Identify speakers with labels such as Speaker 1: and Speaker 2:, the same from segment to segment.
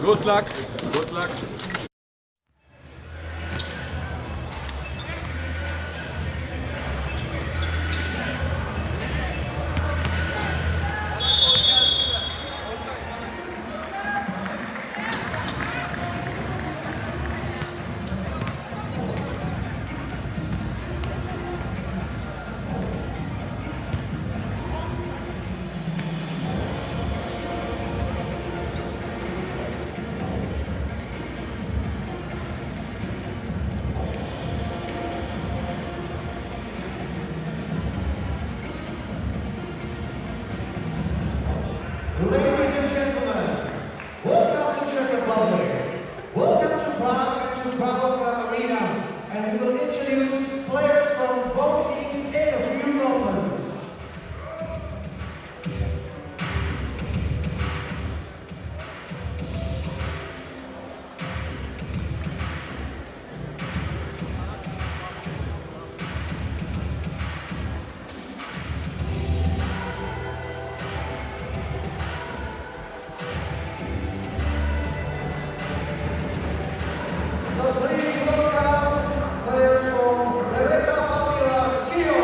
Speaker 1: Good luck. Good luck.
Speaker 2: Ladies and gentlemen, welcome to Czech Republic. Welcome to Prague and to Prague Arena. And we will introduce players from both teams in a few moments. So please welcome players from Beretta Famila Schio.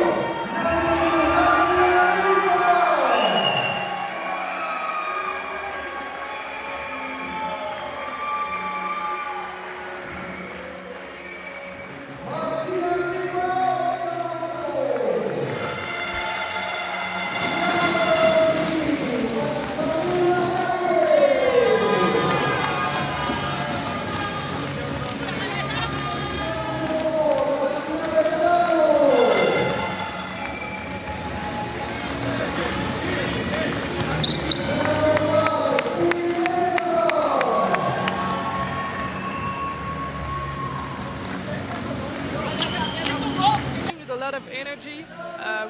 Speaker 3: With a lot of energy.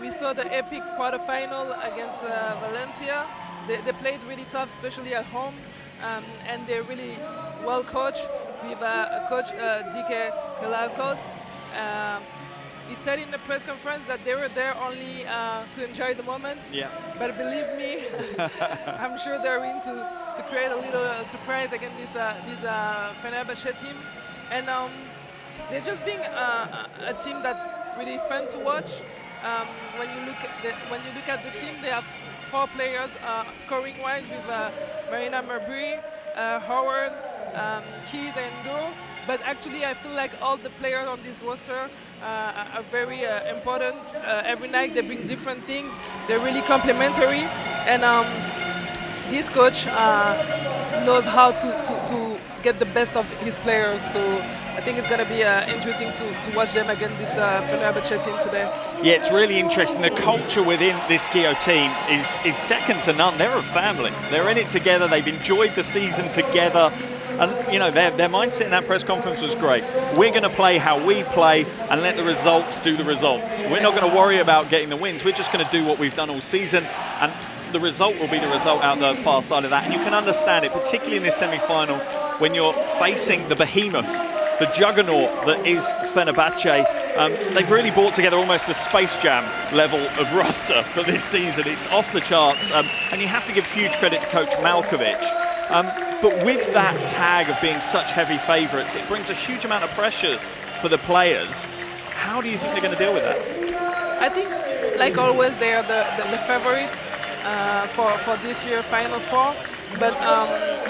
Speaker 3: We saw the epic quarterfinal against Valencia. They played really tough, especially at home, and they're really well coached. With coach DK Alagoz. He said in the press conference that they were there only to enjoy the moments.
Speaker 4: Yeah.
Speaker 3: But believe me, I'm sure they're going to create a little surprise against this Fenerbahce team. And they're just being a team that's really fun to watch. When you look at the team, they have 4 players scoring-wise with Marina Marbury, Howard, Keys, and Duro. But actually, I feel like all the players on this roster are very important. Every night they bring different things. They're really complementary, and this coach knows how to get the best of his players. So I think it's going to be interesting to watch them against this Fenerbahce team today.
Speaker 4: Yeah, it's really interesting. The culture within this Schio team is second to none. They're a family. They're in it together. They've enjoyed the season together. And, you know, their mindset in that press conference was great. We're going to play how we play and let the results do the results. We're not going to worry about getting the wins. We're just going to do what we've done all season. And the result will be the result out the far side of that. And you can understand it, particularly in this semi-final, when you're facing the behemoth, the juggernaut that is Fenerbahce. They've really brought together almost a Space Jam level of roster for this season. It's off the charts, and you have to give huge credit to Coach Malkovic. But with that tag of being such heavy favourites, it brings a huge amount of pressure for the players. How do you think they're going to deal with that?
Speaker 3: I think, like always, they are the favourites for this year Final Four. But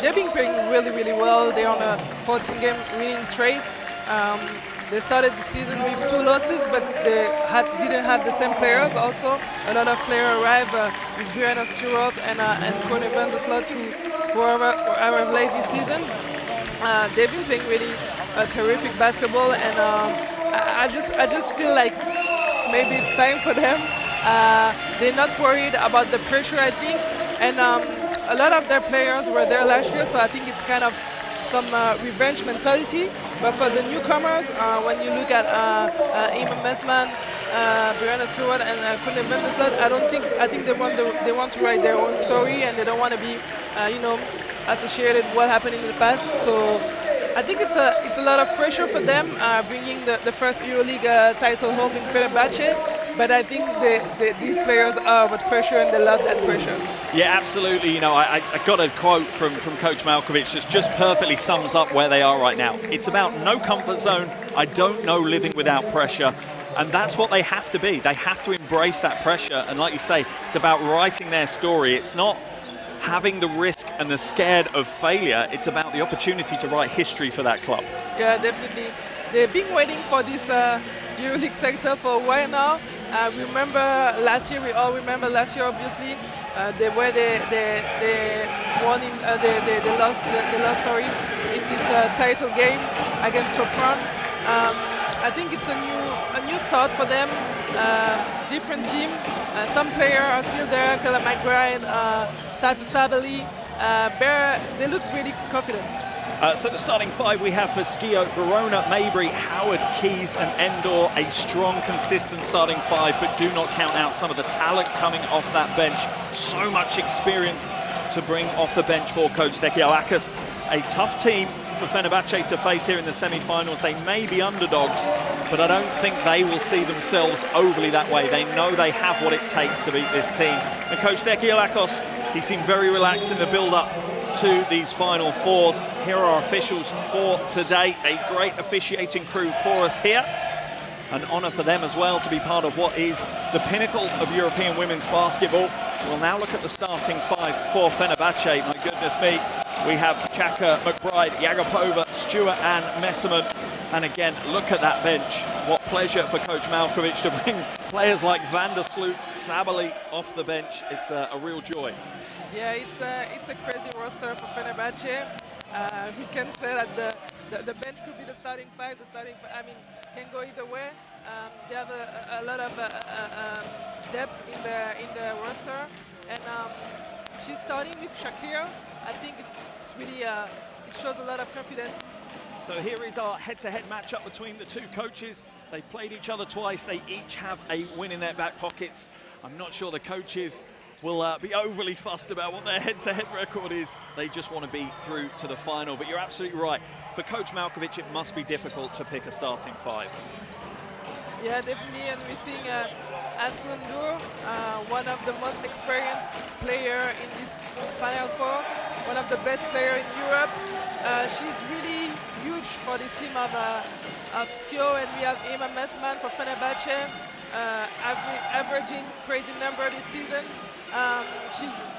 Speaker 3: they've been playing really, really well. They're on a 14-game winning streak. They started the season with 2 losses, but they didn't have the same players also. A lot of players arrived with Beretta Famila Schio and Conor van der Sloot, who have played this season. They've been playing really terrific basketball, and I just feel like maybe it's time for them. They're not worried about the pressure, I think, and a lot of their players were there last year, so I think it's kind of some revenge mentality. But for the newcomers, when you look at Iman Mesman, Beretta Famila Schio, and Conor van der Sloot, I think they want to write their own story, and they don't want to be, associated with what happened in the past. So I think it's a lot of pressure for them, bringing the first EuroLeague title home in Fenerbahce. but I think these players are with pressure and they love that pressure.
Speaker 4: Yeah, absolutely. You know, I got a quote from Coach Malkovich that just perfectly sums up where they are right now. It's about no comfort zone. I don't know living without pressure. And that's what they have to be. They have to embrace that pressure. And like you say, it's about writing their story. It's not having the risk and the scared of failure. It's about the opportunity to write history for that club.
Speaker 3: Yeah, definitely. They've been waiting for this EuroLeague title for a while now. We remember last year. We all remember last year, obviously. They won in they lost sorry in this title game against Sopron. I think it's a new start for them. Different team. Some players are still there. Kala McBride, Satu Sabali. They looked really confident.
Speaker 4: So the starting five we have for Schio: Verona, Mabry, Howard, Keys and Endor. A strong, consistent starting five, but do not count out some of the talent coming off that bench. So much experience to bring off the bench for Coach Fenerbahce Alagoz. A tough team for Fenerbahce to face here in the semi-finals. They may be underdogs, but I don't think they will see themselves overly that way. They know they have what it takes to beat this team. And Coach Fenerbahce Alagoz, he seemed very relaxed in the build-up to these Final Fours. Here are our officials for today. A great officiating crew for us here. An honour for them as well to be part of what is the pinnacle of European women's basketball. We'll now look at the starting five for Fenerbahce. My goodness me. We have Chaka, McBride, Yagapova, Stewart and Messerman. And again, look at that bench. What pleasure for Coach Malkovich to bring players like Van der Sloot, Sabali off the bench. It's a real joy.
Speaker 3: Yeah, it's a crazy roster for Fenerbahce. We can say that the bench could be the starting five. I mean, can go either way. They have a lot of depth in the roster, and she's starting with Shakira. I think it's really it shows a lot of confidence.
Speaker 4: So here is our head-to-head matchup between the two coaches. They've played each other twice. They each have a win in their back pockets. I'm not sure the coaches will be overly fussed about what their head-to-head record is. They just want to be through to the final. But you're absolutely right. For Coach Malkovich, it must be difficult to pick a starting five.
Speaker 3: Yeah, definitely. And we're seeing Aslan Dur, one of the most experienced player in this Final Four, one of the best players in Europe. She's really huge for this team of Schio, and we have Emma Messman for Fenerbahce, averaging crazy number this season.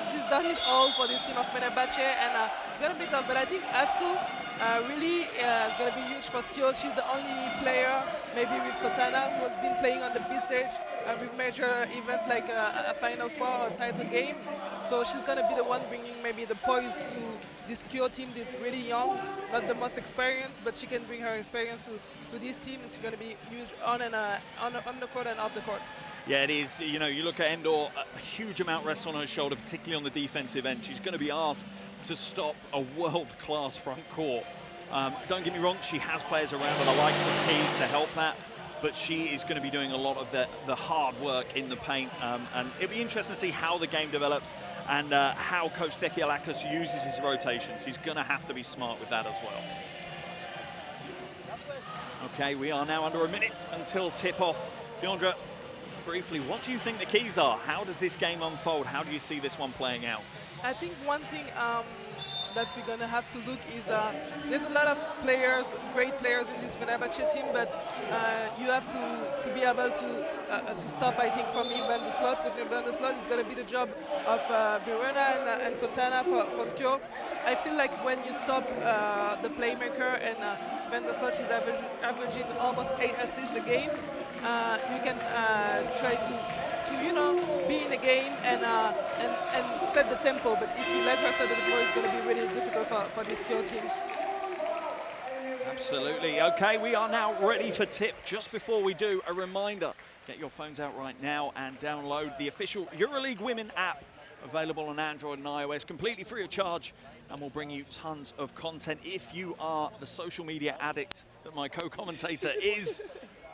Speaker 3: She's done it all for this team of Fenerbahce, and it's going to be tough. But I think Astu really is going to be huge for Schio. She's the only player, maybe with Sotana, who has been playing on the big stage with major events like a Final Four or title game. So she's going to be the one bringing maybe the poise to this Schio team. This really young, not the most experienced, but she can bring her experience to this team, and she's going to be huge on the court and off the court.
Speaker 4: Yeah, it is. You know, you look at Endor, a huge amount rests on her shoulder, particularly on the defensive end. She's going to be asked to stop a world-class front court. Don't get me wrong, she has players around her, the likes of Keys, to help that, but she is going to be doing a lot of the hard work in the paint. And it'll be interesting to see how the game develops and how Coach Fenerbahce Alagoz uses his rotations. He's going to have to be smart with that as well. Okay, we are now under a minute until tip-off. Fiandra, briefly, what do you think the keys are? How does this game unfold? How do you see this one playing out?
Speaker 3: I think one thing that we're going to have to look is there's a lot of players, great players in this Fenerbahce team, but you have to be able to stop, I think, from Van der Sloot, because Van der Sloot is going to be the job of Verona and Sotana for Schio. I feel like when you stop the playmaker, and Van der Sloot is averaging almost 8 assists a game, you can try to be in the game and set the tempo. But if you let her set the tempo, it's going to be really difficult for these Schio teams.
Speaker 4: Absolutely. Okay, we are now ready for tip. Just before we do, a reminder, get your phones out right now and download the official EuroLeague Women app, available on Android and iOS, completely free of charge, and will bring you tons of content. If you are the social media addict that my co-commentator is,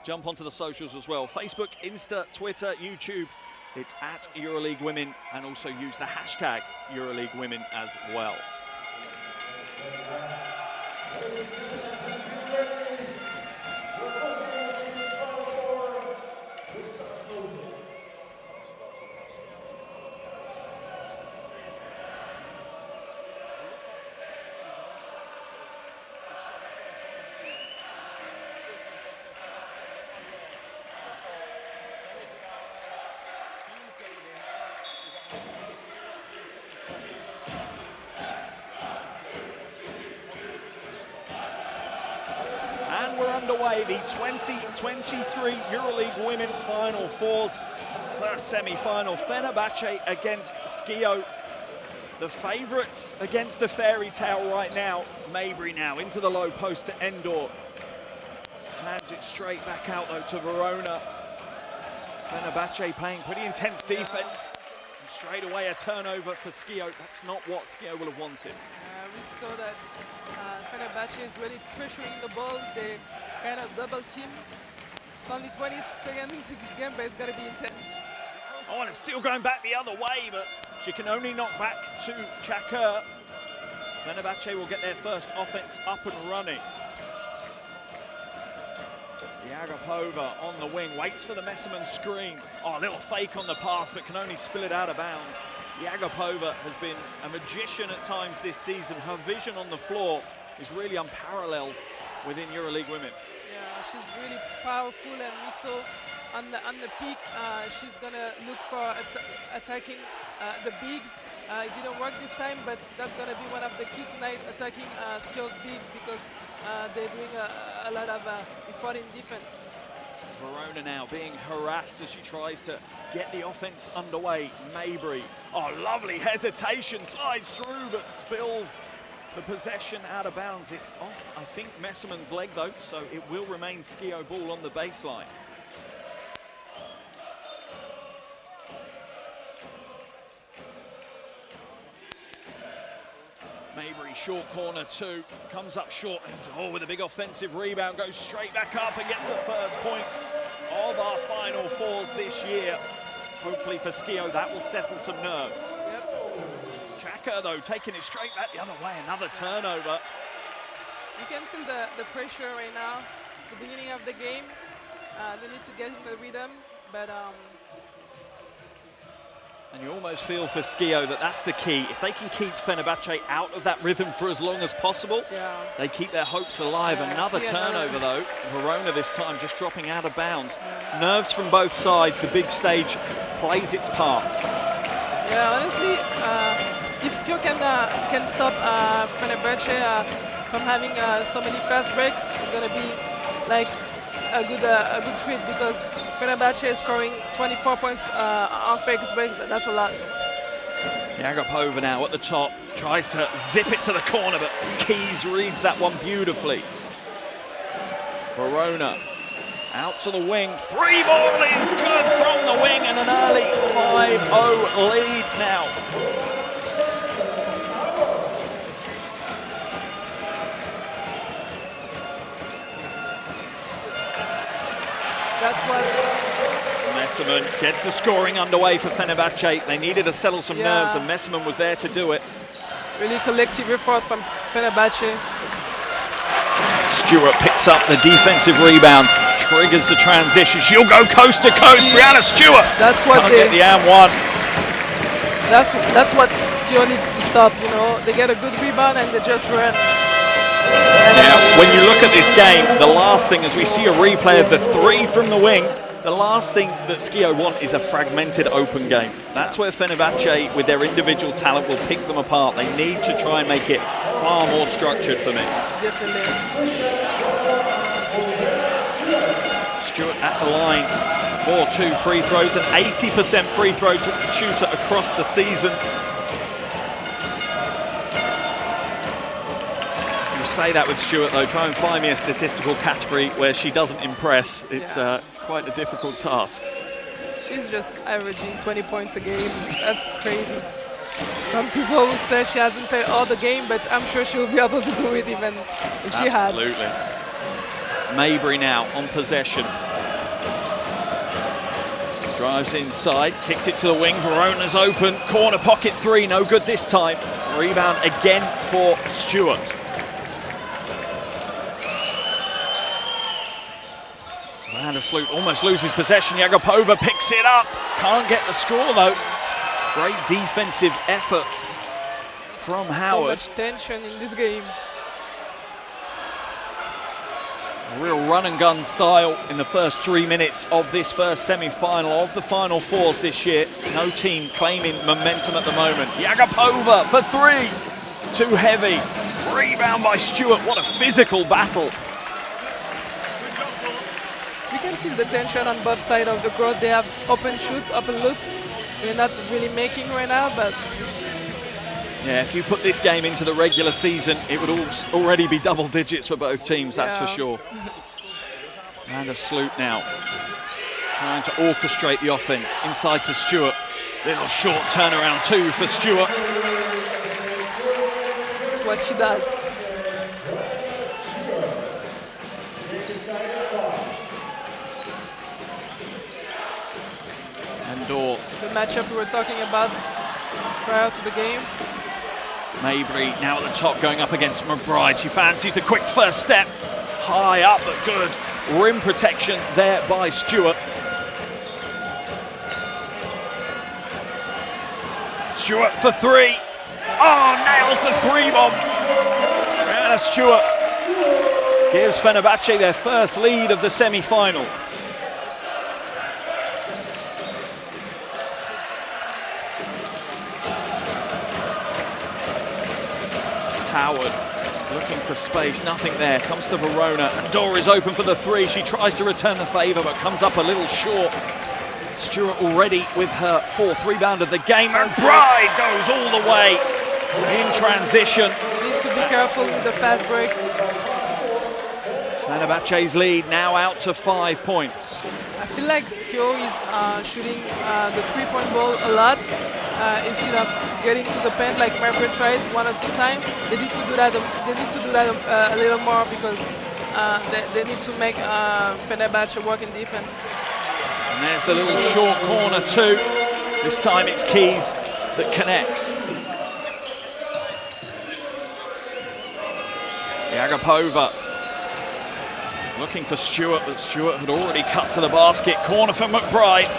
Speaker 4: jump onto the socials as well. Facebook, Insta, Twitter, YouTube. It's at EuroLeague Women, and also use the hashtag EuroLeague Women as well. and we're underway. The 2023 EuroLeague Women Final Fours. First semi-final, Fenerbahce against Schio. The favourites against the fairy tale right now. Mabry now into the low post to Endor. Hands it straight back out though to Verona. Fenerbahce playing pretty intense defence. And straight away a turnover for Schio. That's not what Schio will have wanted.
Speaker 3: We saw that Fenerbahce is really pressuring the ball. They kind of double team. It's only 20 seconds into this game, but it's going to be intense.
Speaker 4: Oh, and it's still going back the other way, but she can only knock back to Chaka. Fenerbahce will get their first offense up and running. Yagapova on the wing, waits for the Messerman screen. Oh, a little fake on the pass, but can only spill it out of bounds. Yagapova has been a magician at times this season. Her vision on the floor is really unparalleled within EuroLeague Women.
Speaker 3: Yeah, she's really powerful, and we saw on the peak, she's gonna look for attacking the bigs. It didn't work this time, but that's gonna be one of the key tonight, attacking Schio's big, because they're doing a lot of effort in defense.
Speaker 4: Verona now being harassed as she tries to get the offense underway. Mabry, oh, lovely hesitation, slides through but spills the possession out of bounds. It's off, I think, Messerman's leg though, so it will remain Schio ball on the baseline. Mabry, short corner two, comes up short, and Dor with a big offensive rebound, goes straight back up and gets the first points of our Final Fours this year. Hopefully for Schio, that will settle some nerves.
Speaker 3: Yep.
Speaker 4: Chaka, though, taking it straight back the other way, another turnover.
Speaker 3: You can feel the pressure right now. It's the beginning of the game. They need to get in the rhythm, but
Speaker 4: and you almost feel for Schio that that's the key. If they can keep Fenerbahce out of that rhythm for as long as possible, they keep their hopes alive.
Speaker 3: Yeah,
Speaker 4: another turnover though. Verona this time just dropping out of bounds. Nerves from both sides. The big stage plays its part.
Speaker 3: Yeah, honestly, if Schio can stop Fenerbahce from having so many fast breaks, it's going to be like a good treat, because Fenerbahce is scoring 24 points on fake breaks. That's a lot.
Speaker 4: Yagapova now at the top, tries to zip it to the corner, but Keys reads that one beautifully. Verona out to the wing, three ball is good from the wing, and an early 5-0 lead now.
Speaker 3: That's what
Speaker 4: Messerman gets the scoring underway for Fenerbahce. They needed to settle some nerves, and Messerman was there to do it.
Speaker 3: Really collective effort from Fenerbahce.
Speaker 4: Stewart picks up the defensive rebound, triggers the transition. She'll go coast to coast. Brianna Stewart.
Speaker 3: That's what
Speaker 4: can't get the and one.
Speaker 3: That's what Schio needs to stop. You know, they get a good rebound and they just run.
Speaker 4: Yeah, when you look at this game, the last thing, as we see a replay of the three from the wing, the last thing that Schio want is a fragmented open game. That's where Fenerbahce, with their individual talent, will pick them apart. They need to try and make it far more structured for me.
Speaker 3: Definitely.
Speaker 4: Stewart at the line for 2 free throws, an 80% free throw shooter across the season. Say that with Stewart though, try and find me a statistical category where she doesn't impress. It's quite a difficult task.
Speaker 3: She's just averaging 20 points a game. That's crazy. Some people will say she hasn't played all the game, but I'm sure she'll be able to do it even if she had.
Speaker 4: Absolutely. Mabry now on possession. Drives inside, kicks it to the wing, Verona's open, corner pocket three, no good this time. Rebound again for Stewart. Vandersloot almost loses possession. Yagapova picks it up. Can't get the score though. Great defensive effort from Howard.
Speaker 3: So much tension in this game.
Speaker 4: A real run and gun style in the first 3 minutes of this first semi-final of the Final Fours this year. No team claiming momentum at the moment. Yagapova for three. Too heavy. Rebound by Stewart. What a physical battle.
Speaker 3: you can feel the tension on both sides of the court. They have open shoots, open looks. We're not really making right now, but
Speaker 4: yeah, if you put this game into the regular season, it would already be double digits for both teams, that's for sure. And a Sloot now, trying to orchestrate the offense inside to Stewart. Little short turnaround too for Stewart.
Speaker 3: That's what she does.
Speaker 4: Endor.
Speaker 3: The matchup we were talking about prior to the game.
Speaker 4: Mabry now at the top going up against McBride. She fancies the quick first step. High up but good. Rim protection there by Stewart. Stewart for three. Oh, nails the three bomb. Anna Stewart gives Fenerbahce their first lead of the semi-final. Howard looking for space, nothing there, comes to Verona, and Dora is open for the three. She tries to return the favour, but comes up a little short. Stewart already with her fourth rebound of the game, and Bride goes all the way in transition.
Speaker 3: You need to be careful with the fast break.
Speaker 4: Fenerbahce's lead now out to 5 points.
Speaker 3: I feel like Schio is shooting the three-point ball a lot instead of getting to the paint like Mabry tried 1 or 2 times. They need to do that. They need to do that a little more because they need to make Fenerbahce work in defense.
Speaker 4: And there's the little short corner too. This time it's Keys that connects. Yagapova looking for Stewart, but Stewart had already cut to the basket. Corner for McBride.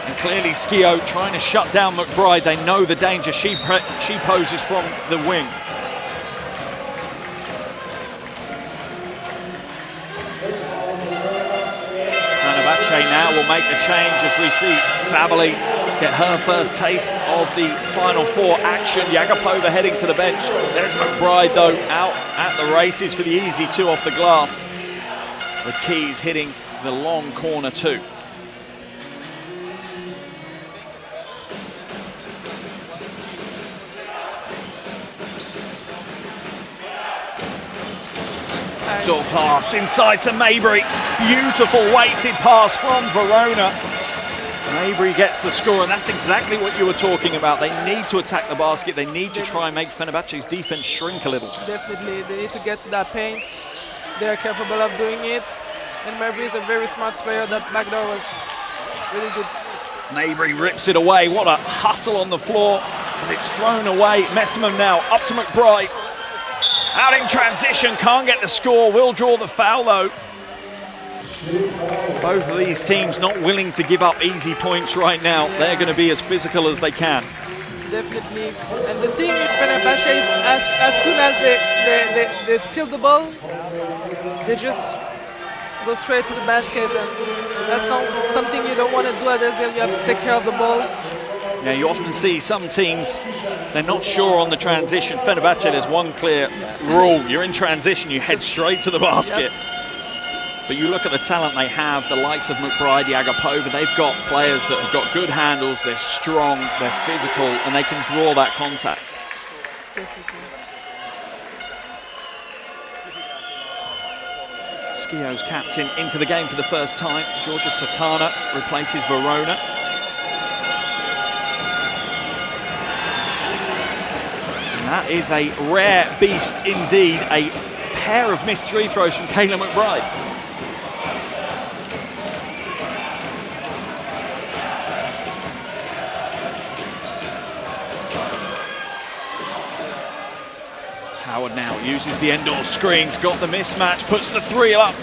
Speaker 4: And clearly Schio trying to shut down McBride. They know the danger she poses from the wing. Fenerbahce now will make the change as we see Sabali get her first taste of the Final Four action. Yagapova heading to the bench. There's McBride though out at the races for the easy 2 off the glass. With Keys hitting the long corner too. Door pass inside to Mabry. Beautiful weighted pass from Verona. Mabry gets the score, and that's exactly what you were talking about. They need to attack the basket. They need to try and make Fenerbahce's defense shrink a little.
Speaker 3: Definitely, they need to get to that paint. They're capable of doing it. And Mabry is a very smart player. That backdoor was really good.
Speaker 4: Mabry rips it away. What a hustle on the floor. And it's thrown away. Messamon now up to McBride. Out in transition, can't get the score, will draw the foul though. Both of these teams not willing to give up easy points right now. Yeah. They're going to be as physical as they can.
Speaker 3: Definitely. And the thing with Fenerbahce is as soon as they steal the ball, they just go straight to the basket. And that's something you don't want to do at Ezell. You have to take care of the ball.
Speaker 4: Yeah, you often see some teams, they're not sure on the transition. Fenerbahce, there's one clear rule. You're in transition, you head straight to the basket. Yep. But you look at the talent they have, the likes of McBride, Yagapova, they've got players that have got good handles, they're strong, they're physical, and they can draw that contact. Schio's captain into the game for the first time. Georgia Satana replaces Verona. That is a rare beast indeed, a pair of missed free throws from Kayla McBride. Howard now uses the Endor screens, got the mismatch, puts the three up.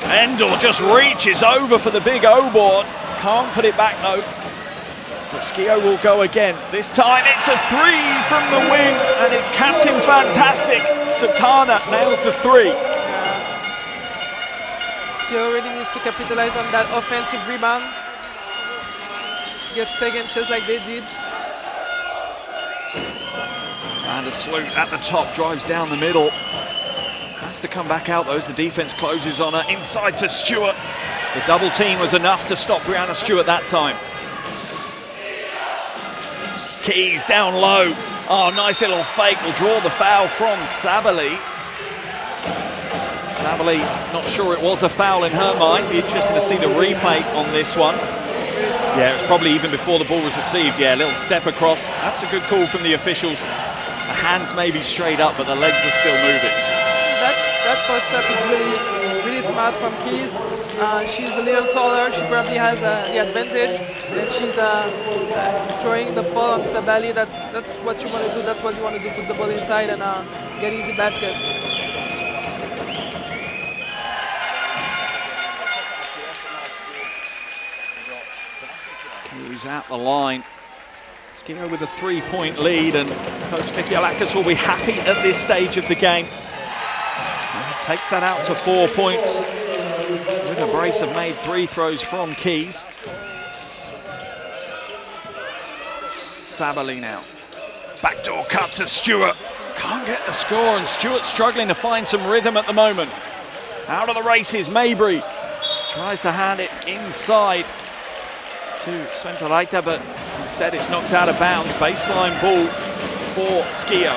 Speaker 4: Endor just reaches over for the big O-board, can't put it back though. But Schio will go again. This time it's a three from the wing, and it's Captain Fantastic. Satana nails the three.
Speaker 3: Schio really needs to capitalize on that offensive rebound. Get second chance like they did.
Speaker 4: And a Sloot at the top, drives down the middle. Has to come back out though as the defense closes on her. Inside to Stewart. The double team was enough to stop Brianna Stewart that time. Keys down low. Oh, nice little fake. Will draw the foul from Sabali. Sabali, not sure it was a foul in her mind. Be interesting to see the replay on this one. Yeah, it's probably even before the ball was received. Yeah, a little step across. That's a good call from the officials. The hands may be straight up, but the legs are still moving.
Speaker 3: That first step is really smart from Keys. She's a little taller. She probably has the advantage, and she's drawing the fall on Sabali. That's what you want to do. That's what you want to do. Put the ball inside and get easy baskets.
Speaker 4: Keys at the line. Schio with a 3-point lead, and Coach Fenerbahce Alagoz will be happy at this stage of the game. Takes that out to 4 points with a brace of made 3 throws from Keys. Sabali now. Backdoor cut to Stewart. Can't get the score, and Stewart struggling to find some rhythm at the moment. Out of the races, Mabry tries to hand it inside to Sventolaita, but instead it's knocked out of bounds. Baseline ball for Schio.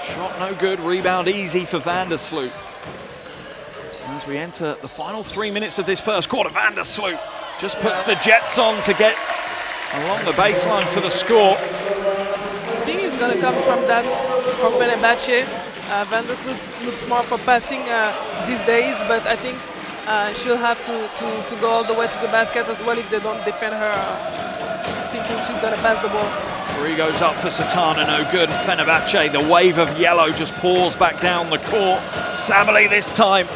Speaker 4: Shot no good, rebound easy for Van der Sloot. As we enter the final 3 minutes of this first quarter, Van der Sloot just puts the Jets on to get along the baseline for the score.
Speaker 3: I think it's going to come from Fenerbahce. Van der Sloot looks more for passing these days, but I think she'll have to go all the way to the basket as well if they don't defend her, thinking she's going to pass the ball.
Speaker 4: 3 goes up for Satana, no good. Fenerbahce, the wave of yellow just pours back down the court. Sabali this time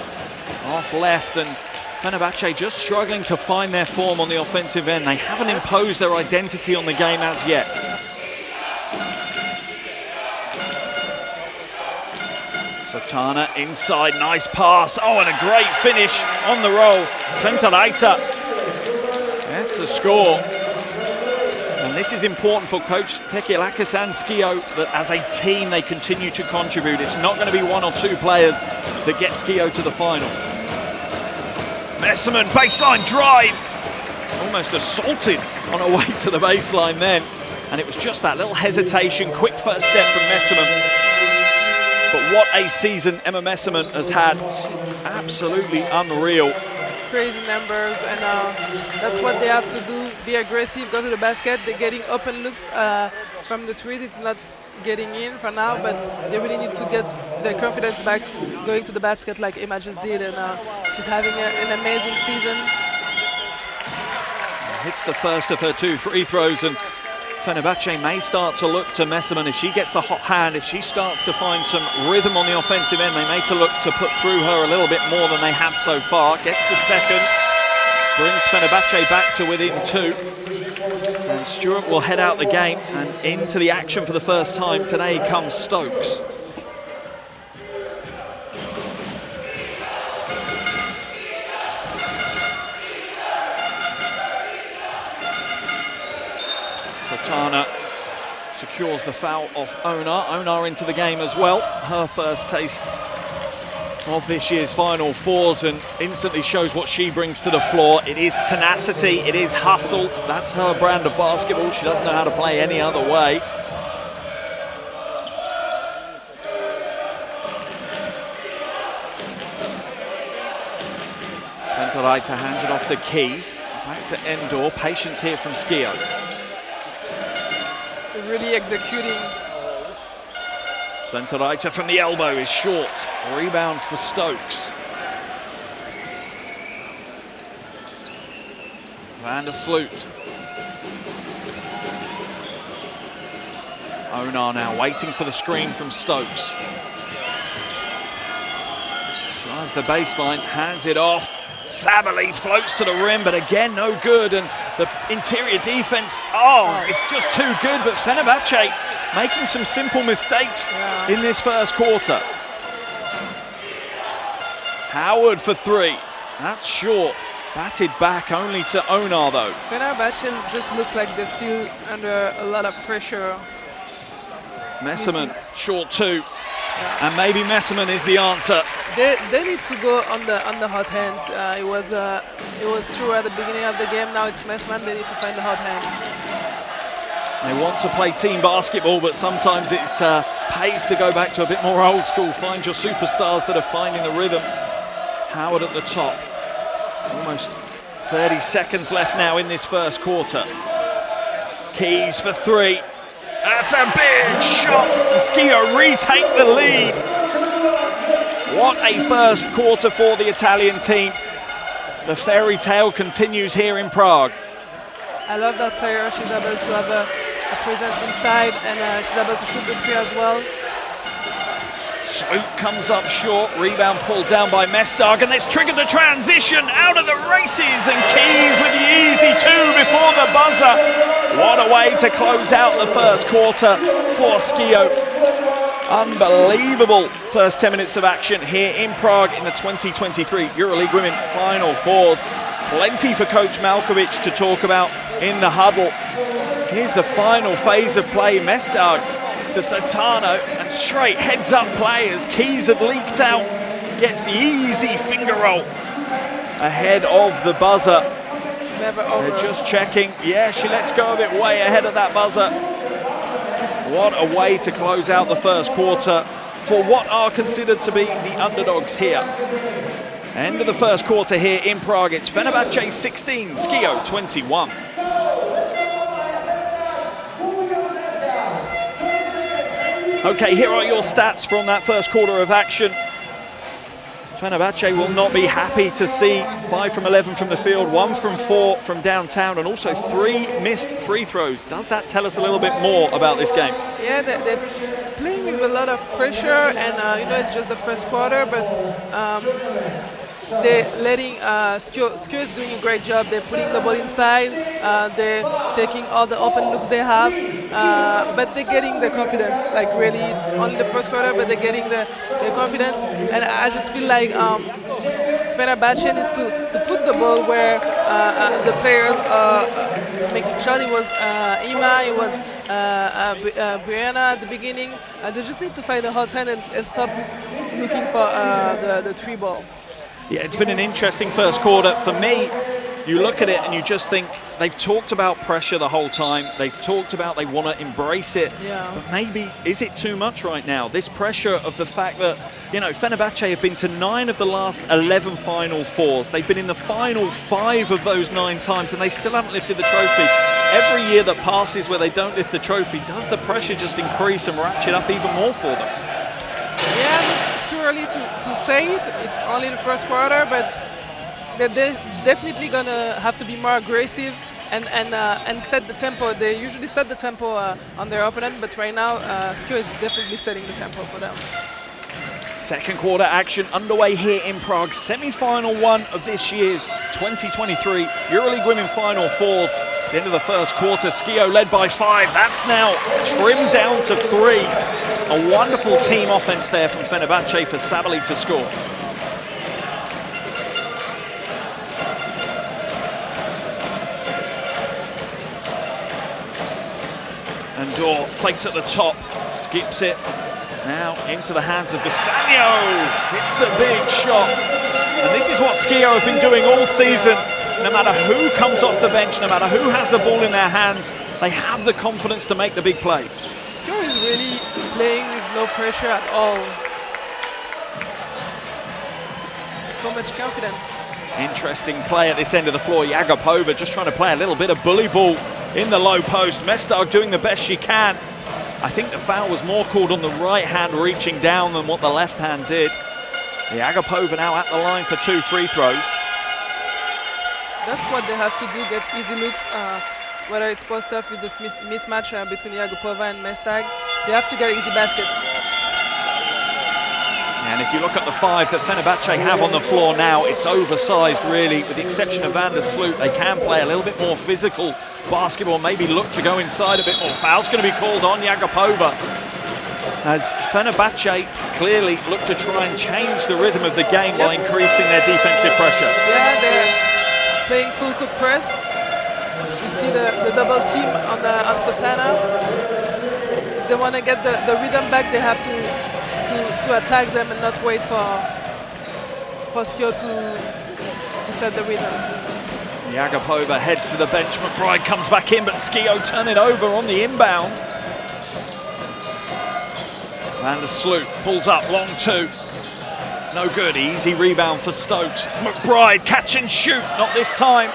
Speaker 4: off left, and Fenerbahce just struggling to find their form on the offensive end. They haven't imposed their identity on the game as yet. Satana inside, nice pass. Oh, and a great finish on the roll. Sventolaita. That's the score. And this is important for Coach Fenerbahce Alagoz and Schio, that as a team they continue to contribute. It's not going to be 1 or 2 players that get Schio to the final. Messerman, baseline drive. Almost assaulted on her way to the baseline then. And it was just that little hesitation, quick first step from Messerman. But what a season Emma Messerman has had. Absolutely unreal.
Speaker 3: Crazy numbers, and that's what they have to do. Be aggressive, go to the basket. They're getting open looks from the threes. It's not getting in for now, but they really need to get their confidence back going to the basket like Emma just did, and she's having an amazing season.
Speaker 4: Hits the first of her 2 free throws, and Fenerbahce may start to look to Messerman. If she gets the hot hand, if she starts to find some rhythm on the offensive end, they may look to put through her a little bit more than they have so far. Gets the second, brings Fenerbahce back to within 2. And Stewart will head out the game, and into the action for the first time today comes Stokes. Satana secures the foul off Onar. Onar into the game as well. Her first taste of this year's Final Fours, and instantly shows what she brings to the floor. It is tenacity, it is hustle. That's her brand of basketball. She doesn't know how to play any other way. Sventolaita hands it off to Keys. Back to Endor. Patience here from Schio.
Speaker 3: Really executing.
Speaker 4: Sventolaita from the elbow is short. Rebound for Stokes. Van der Sloot. Onar now waiting for the screen from Stokes. Drives the baseline, hands it off. Sabali floats to the rim, but again, no good. And the interior defense, it's just too good. But Fenerbahce making some simple mistakes in this first quarter. Howard for 3. That's short. Batted back only to Onar though.
Speaker 3: Fenerbahce just looks like they're still under a lot of pressure.
Speaker 4: Messerman, short two. Yeah. And maybe Messerman is the answer.
Speaker 3: They need to go on the hot hands. It was true at the beginning of the game. Now it's Messerman. They need to find the hot hands.
Speaker 4: They want to play team basketball, but sometimes it's pays to go back to a bit more old school. Find your superstars that are finding the rhythm. Howard at the top. Almost 30 seconds left now in this first quarter. Keys for three. That's a big shot. Schio retake the lead. What a first quarter for the Italian team. The fairy tale continues here in Prague.
Speaker 3: I love that player. She's able to have a presence inside, and she's able to shoot the three as well.
Speaker 4: Swoop comes up short, rebound pulled down by Mestag, and it's triggered the transition out of the races, and Keys with the easy two before the buzzer. What a way to close out the first quarter for Schio. Unbelievable first 10 minutes of action here in Prague in the 2023 EuroLeague Women Final Fours. Plenty for Coach Malkovic to talk about in the huddle. Here's the final phase of play. Mestag to Satano, and straight heads up play as Keys had leaked out. Gets the easy finger roll ahead of the buzzer.
Speaker 3: Never over.
Speaker 4: They're just checking. Yeah, she lets go of it way ahead of that buzzer. What a way to close out the first quarter for what are considered to be the underdogs here. End of the first quarter here in Prague. It's Fenerbahce 16, Schio 21. Okay, here are your stats from that first quarter of action. Fenerbahce will not be happy to see 5 from 11 from the field, 1 from 4 from downtown, and also 3 missed free throws. Does that tell us a little bit more about this game?
Speaker 3: Yeah, they're playing with a lot of pressure, and you know, it's just the first quarter, but they're letting Schio is doing a great job. They're putting the ball inside, they're taking all the open looks they have, but they're getting the confidence. Like really, it's only the first quarter, but they're getting the confidence. And I just feel like Fenerbahce needs to put the ball where the players are making shots. It was Ima, it was Brianna at the beginning. They just need to find the hot hand and stop looking for the three ball.
Speaker 4: Yeah, it's been an interesting first quarter. For me, you look at it and you just think they've talked about pressure the whole time. They've talked about they want to embrace it. Yeah. But maybe, is it too much right now? This pressure of the fact that, you know, Fenerbahce have been to 9 of the last 11 Final Fours. They've been in the final 5 of those 9 times, and they still haven't lifted the trophy. Every year that passes where they don't lift the trophy, does the pressure just increase and ratchet up even more for them?
Speaker 3: Yeah. Too early to say it. It's only the first quarter, but they're definitely gonna have to be more aggressive and set the tempo. They usually set the tempo on their opponent, but right now Schio is definitely setting the tempo for them.
Speaker 4: Second quarter action underway here in Prague. Semi-final 1 of this year's 2023 EuroLeague Women Final Fours. The end of the first quarter, Schio led by 5. That's now trimmed down to 3. A wonderful team offense there from Fenerbahce for Sabali to score. And Dor fakes at the top, skips it. Now into the hands of Bastagno. Hits the big shot. And this is what Schio have been doing all season. No matter who comes off the bench, no matter who has the ball in their hands, they have the confidence to make the big plays.
Speaker 3: Schio is really playing with no pressure at all. So much confidence.
Speaker 4: Interesting play at this end of the floor. Yagapova just trying to play a little bit of bully ball in the low post. Mestag doing the best she can. I think the foul was more called on the right hand reaching down than what the left hand did. Yagapova now at the line for 2 free throws.
Speaker 3: That's what they have to do, get easy looks, whether it's post-up with this mismatch between Yagapova and Mestag. They have to get easy baskets.
Speaker 4: And if you look at the 5 that Fenerbahce have on the floor now, it's oversized really, with the exception of Van der Sloot. They can play a little bit more physical basketball, maybe look to go inside a bit more. Foul's going to be called on Yagapova, as Fenerbahce clearly look to try and change the rhythm of the game by increasing their defensive pressure.
Speaker 3: Yeah, playing full court press. You see the double team on Sotana. They want to get the rhythm back. They have to attack them and not wait for Schio to set the rhythm.
Speaker 4: Jagapova heads to the bench. McBride comes back in, but Schio turn it over on the inbound. Van der Sloot pulls up, long two. No good, easy rebound for Stokes. McBride, catch and shoot, not this time.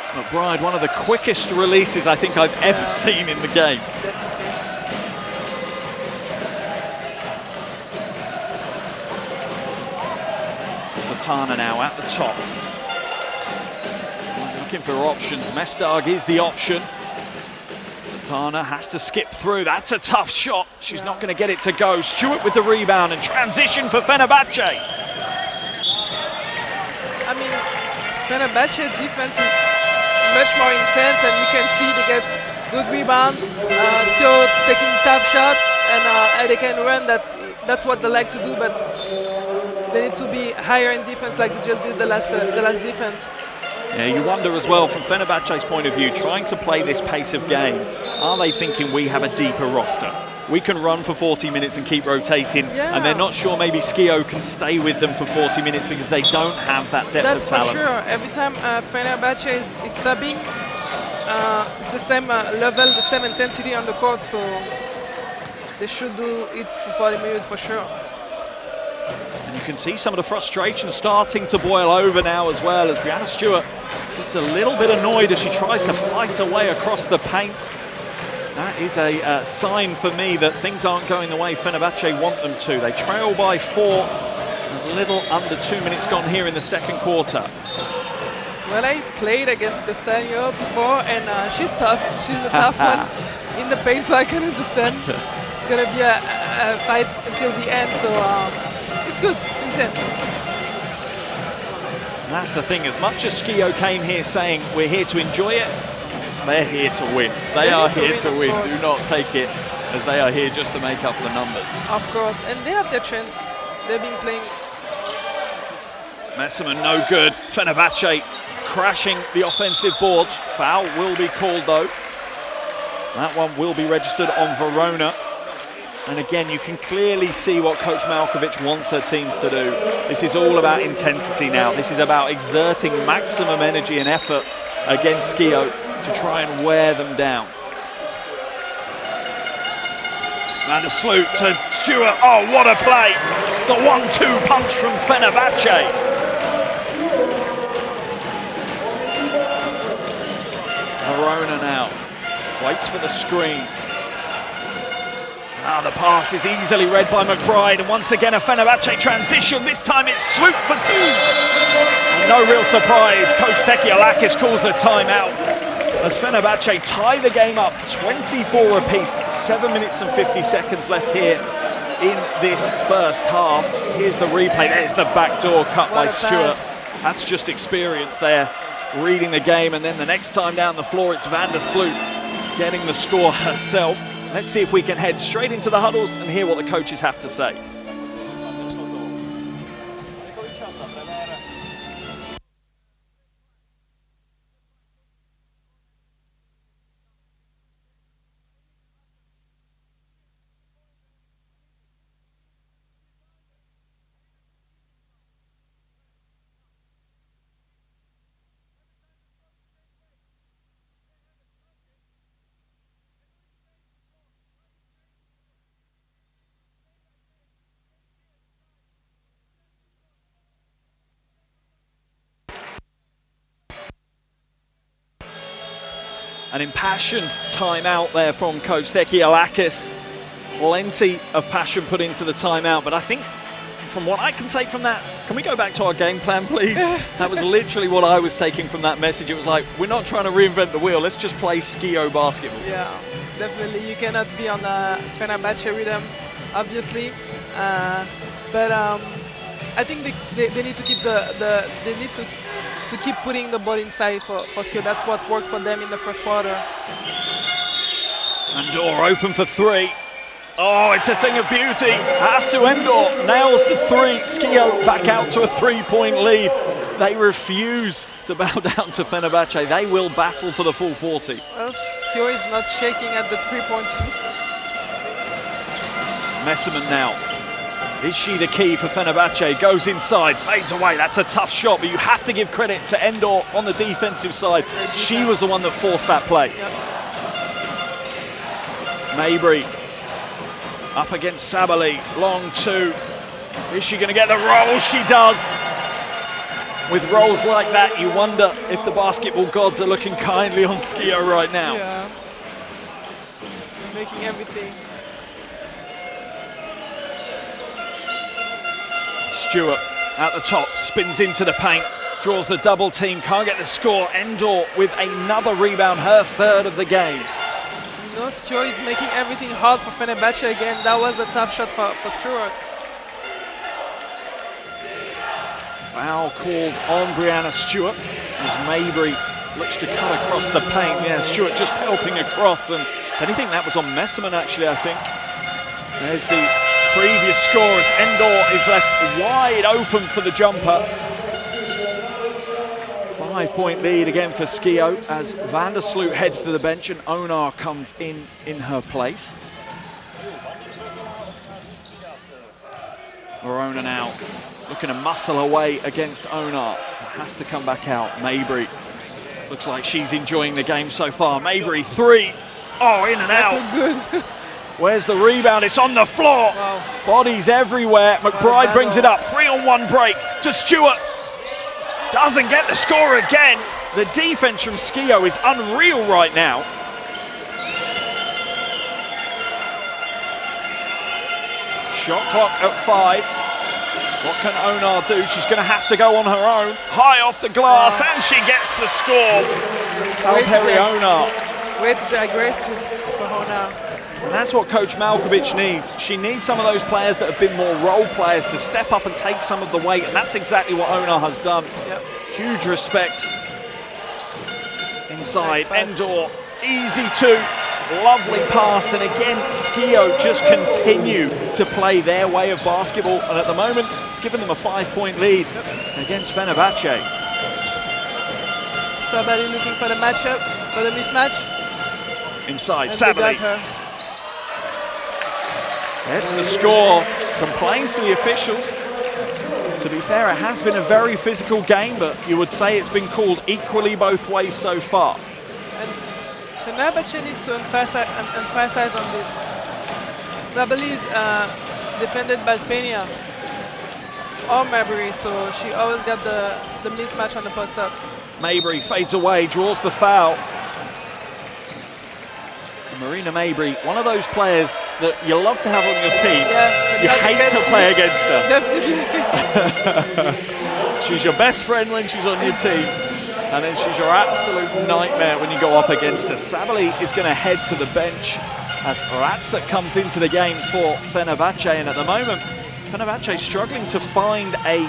Speaker 4: McBride, one of the quickest releases I think I've ever seen in the game. Sotana now at the top. Looking for options. Mestag is the option. Sotana has to skip through. That's a tough shot. She's not going to get it to go. Stewart with the rebound and transition for Fenerbahce.
Speaker 3: I mean, Fenerbahce defense is much more intense, and you can see they get good rebounds, still taking tough shots, and they can run. That's what they like to do, but they need to be higher in defense like they just did the last defense.
Speaker 4: Yeah, you wonder as well, from Fenerbahce's point of view, trying to play this pace of game, are they thinking we have a deeper roster? We can run for 40 minutes and keep rotating, and they're not sure maybe Schio can stay with them for 40 minutes because they don't have that depth of talent.
Speaker 3: That's for sure. Every time Fenerbahce is subbing, it's the same level, the same intensity on the court, so they should do it for 40 minutes for sure.
Speaker 4: And you can see some of the frustration starting to boil over now as well, as Brianna Stewart gets a little bit annoyed as she tries to fight her way across the paint. That is a sign for me that things aren't going the way Fenerbahce want them to. They trail by 4, a little under 2 minutes gone here in the second quarter.
Speaker 3: Well, I played against Pestaño before, and she's tough. She's a tough one in the paint, so I can understand. It's going to be a fight until the end, so it's good, it's intense.
Speaker 4: And that's the thing, as much as Schio came here saying we're here to enjoy it, they're here to win. They are here to win. Do not take it as they are here just to make up the numbers.
Speaker 3: Of course, and they have their chance. They've been playing.
Speaker 4: Messerman no good. Fenerbahce crashing the offensive boards. Foul will be called though. That one will be registered on Verona. And again, you can clearly see what Coach Malkovich wants her teams to do. This is all about intensity now. This is about exerting maximum energy and effort against Schio to try and wear them down. Van der Sloot to Stewart. Oh, what a play! The 1-2 punch from Fenerbahce. Verona now waits for the screen. Now the pass is easily read by McBride, and once again a Fenerbahce transition. This time it's Sloot for 2. And no real surprise, Coach Tekiolakis calls a timeout as Fenerbahce tie the game up 24 apiece. 7 minutes and 50 seconds left here in this first half. Here's the replay. There's the backdoor cut by Stewart. That's just experience there, reading the game, and then the next time down the floor it's Van der Sloot getting the score herself. Let's see if we can head straight into the huddles and hear what the coaches have to say. An impassioned timeout there from Coach Tekiolakis. Plenty of passion put into the timeout, but I think from what I can take from that, can we go back to our game plan, please? That was literally what I was taking from that message. It was like, we're not trying to reinvent the wheel, let's just play Schio basketball. Yeah,
Speaker 3: definitely. You cannot be on a Fenerbahce rhythm, obviously. But I think they need to keep they need to keep putting the ball inside for Schio. That's what worked for them in the first quarter.
Speaker 4: Endor open for 3. Oh, it's a thing of beauty. Has to Endor, nails the 3. Schio back out to a 3-point lead. They refuse to bow down to Fenerbahce. They will battle for the full 40.
Speaker 3: Well, Schio is not shaking at the 3 points.
Speaker 4: Messerman now. Is she the key for Fenerbahce? Goes inside, fades away. That's a tough shot, but you have to give credit to Endor on the defensive side. She was the one that forced that play.
Speaker 3: Yep.
Speaker 4: Mabry up against Sabali. Long two. Is she going to get the roll? She does. With rolls like that, you wonder if the basketball gods are looking kindly on Schio right now.
Speaker 3: Yeah. Making everything.
Speaker 4: Stewart at the top, spins into the paint, draws the double team, can't get the score. Endor with another rebound, her third of the game.
Speaker 3: You know, Schio is making everything hard for Fenerbahce again. That was a tough shot for Stewart.
Speaker 4: Foul called on Brianna Stewart as Mabry looks to cut across the paint. Yeah, Stewart just helping across, and if anything, that was on Messerman actually, I think. There's the previous score as Endor is left wide open for the jumper. 5-point lead again for Schio as Van der Sloot heads to the bench and Onar comes in her place. Verona now looking to muscle away against Onar. Has to come back out. Mabry looks like she's enjoying the game so far. Mabry, three. Oh, in and out.
Speaker 3: Good.
Speaker 4: Where's the rebound? It's on the floor.
Speaker 3: Wow.
Speaker 4: Bodies everywhere. McBride brings it up. 3-on-1 break to Stewart. Doesn't get the score again. The defense from Schio is unreal right now. Shot clock at 5. What can Onar do? She's going to have to go on her own. High off the glass, and she gets the score. Alperi Onar.
Speaker 3: Way to be aggressive for Onar.
Speaker 4: And that's what Coach Malkovich needs. She needs some of those players that have been more role players to step up and take some of the weight, and that's exactly what Onar has done.
Speaker 3: Yep.
Speaker 4: Huge respect. Inside,
Speaker 3: Nice pass.
Speaker 4: Endor, easy two. Lovely pass, and again, Schio just continue to play their way of basketball, and at the moment, it's given them a 5-point lead against Fenerbahce.
Speaker 3: Sabali looking for the matchup, for the mismatch.
Speaker 4: Inside,
Speaker 3: And they got
Speaker 4: Sabali.
Speaker 3: her.
Speaker 4: That's the score. Complaints to the officials. To be fair, it has been a very physical game, but you would say it's been called equally both ways so far.
Speaker 3: And Fenerbahce needs to emphasize on this. Sabali is defended by Peña or Mabry, so she always got the mismatch on the post-up.
Speaker 4: Mabry fades away, draws the foul. Marina Mabry, one of those players that you love to have on your team.
Speaker 3: Yeah,
Speaker 4: you hate to play against her.
Speaker 3: Definitely.
Speaker 4: She's your best friend when she's on your team, and then she's your absolute nightmare when you go up against her. Sabali is going to head to the bench as Ratsa comes into the game for Fenerbahce, and at the moment, Fenerbahce struggling to find a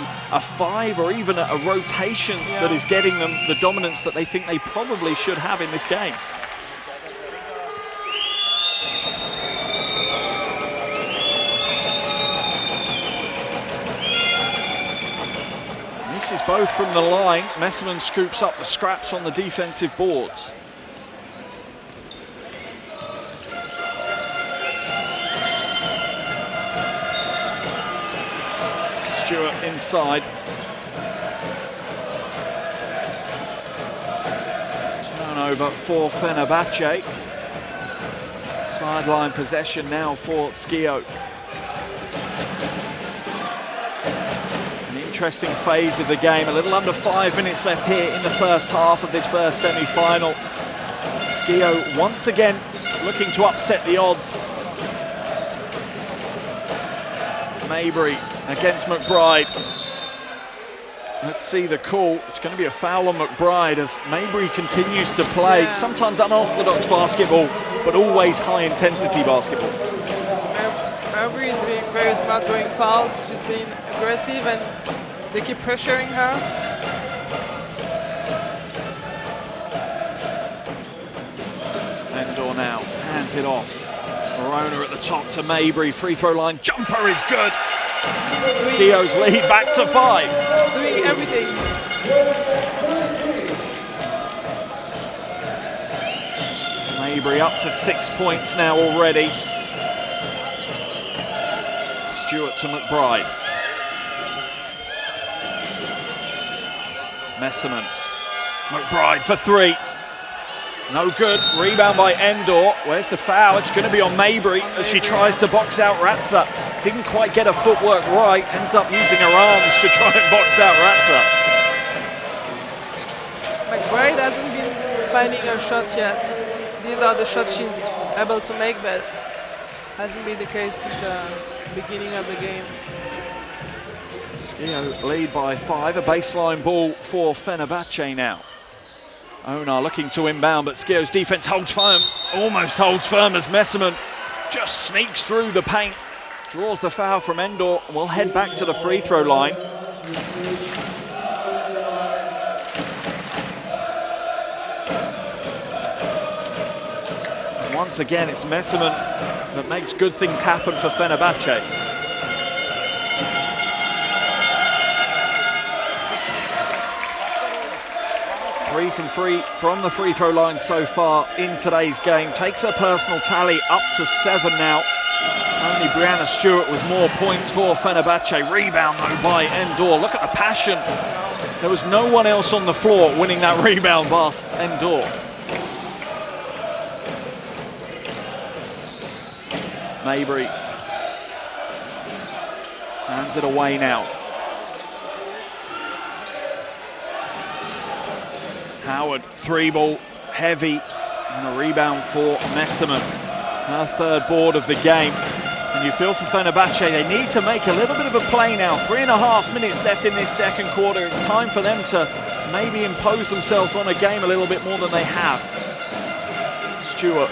Speaker 4: 5 or even a rotation that is getting them the dominance that they think they probably should have in this game. This is both from the line. Messerman scoops up the scraps on the defensive boards. Stewart inside. Turnover for Fenerbahce. Sideline possession now for Schio. Interesting phase of the game. A little under 5 minutes left here in the first half of this first semi-final. Schio once again looking to upset the odds. Mabry against McBride. Let's see the call. It's going to be a foul on McBride as Mabry continues to play sometimes unorthodox basketball, but always high-intensity basketball.
Speaker 3: Mabry is being very smart doing fouls. She's being aggressive and they keep pressuring her.
Speaker 4: Endor now hands it off. Verona at the top to Mabry. Free throw line jumper is good. Schio's lead back to 5.
Speaker 3: Doing everything.
Speaker 4: Mabry up to 6 points now already. Stewart to McBride. Messerman. McBride for three. No good. Rebound by Endor. Where's the foul? It's going to be on Mabry as she tries to box out Ratza. Didn't quite get her footwork right. Ends up using her arms to try and box out Ratza.
Speaker 3: McBride hasn't been finding her shot yet. These are the shots she's able to make, but hasn't been the case since the beginning of the game.
Speaker 4: Schio lead by 5. A baseline ball for Fenerbahce now. Onar looking to inbound, but Schio's defense holds firm. Almost holds firm as Messerman just sneaks through the paint. Draws the foul from Endor and will head back to the free throw line. And once again, it's Messerman that makes good things happen for Fenerbahce. 3 from 3 from the free throw line so far in today's game. Takes her personal tally up to 7 now. Only Brianna Stewart with more points for Fenerbahce. Rebound though by Endor. Look at the passion. There was no one else on the floor winning that rebound past Endor. Mabry hands it away now. Howard, 3-ball, heavy, and a rebound for Messerman. Her third board of the game. And you feel for Fenerbahce, they need to make a little bit of a play now. 3.5 minutes left in this second quarter. It's time for them to maybe impose themselves on a game a little bit more than they have. Stewart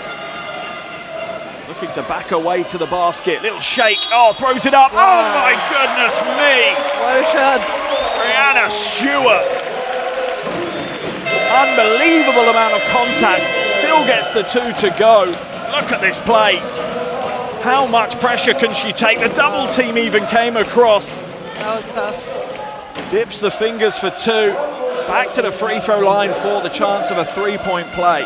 Speaker 4: looking to back away to the basket. Little shake. Oh, throws it up. Oh my goodness me.
Speaker 3: What a shot.
Speaker 4: Brianna Stewart. Unbelievable amount of contact. Still gets the 2 to go. Look at this play. How much pressure can she take? The double team even came across.
Speaker 3: That was tough.
Speaker 4: Dips the fingers for 2. Back to the free throw line for the chance of a 3-point play.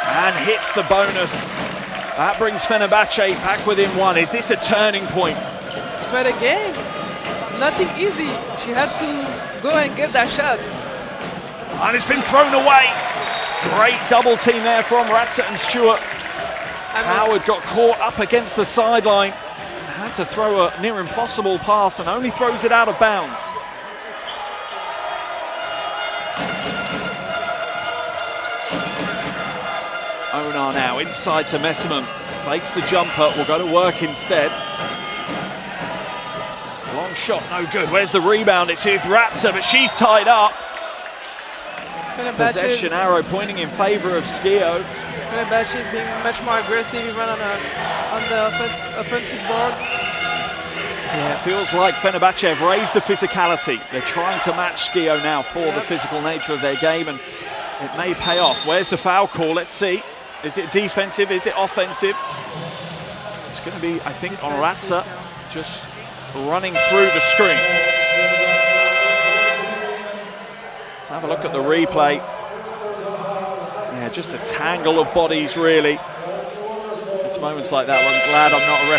Speaker 4: And hits the bonus. That brings Fenerbahce back within 1. Is this a turning point?
Speaker 3: But again, nothing easy. She had to go and get that shot.
Speaker 4: And it's been thrown away. Great double team there from Ratza and Stewart. Howard got caught up against the sideline. Had to throw a near impossible pass and only throws it out of bounds. Onar now inside to Messerman. Fakes the jumper, will go to work instead. Long shot, no good. Where's the rebound? It's with Ratza, but she's tied up. Possession arrow pointing in favour of Schio.
Speaker 3: Fenerbahce is being much more aggressive even on the offensive board.
Speaker 4: Yeah, it feels like Fenerbahce have raised the physicality. They're trying to match Schio now for the physical nature of their game, and it may pay off. Where's the foul call? Let's see. Is it defensive? Is it offensive? It's going to be, I think, on Ratza, just running through the screen. Let's have a look at the replay. Yeah, just a tangle of bodies, really. It's moments like that where I'm glad I'm not a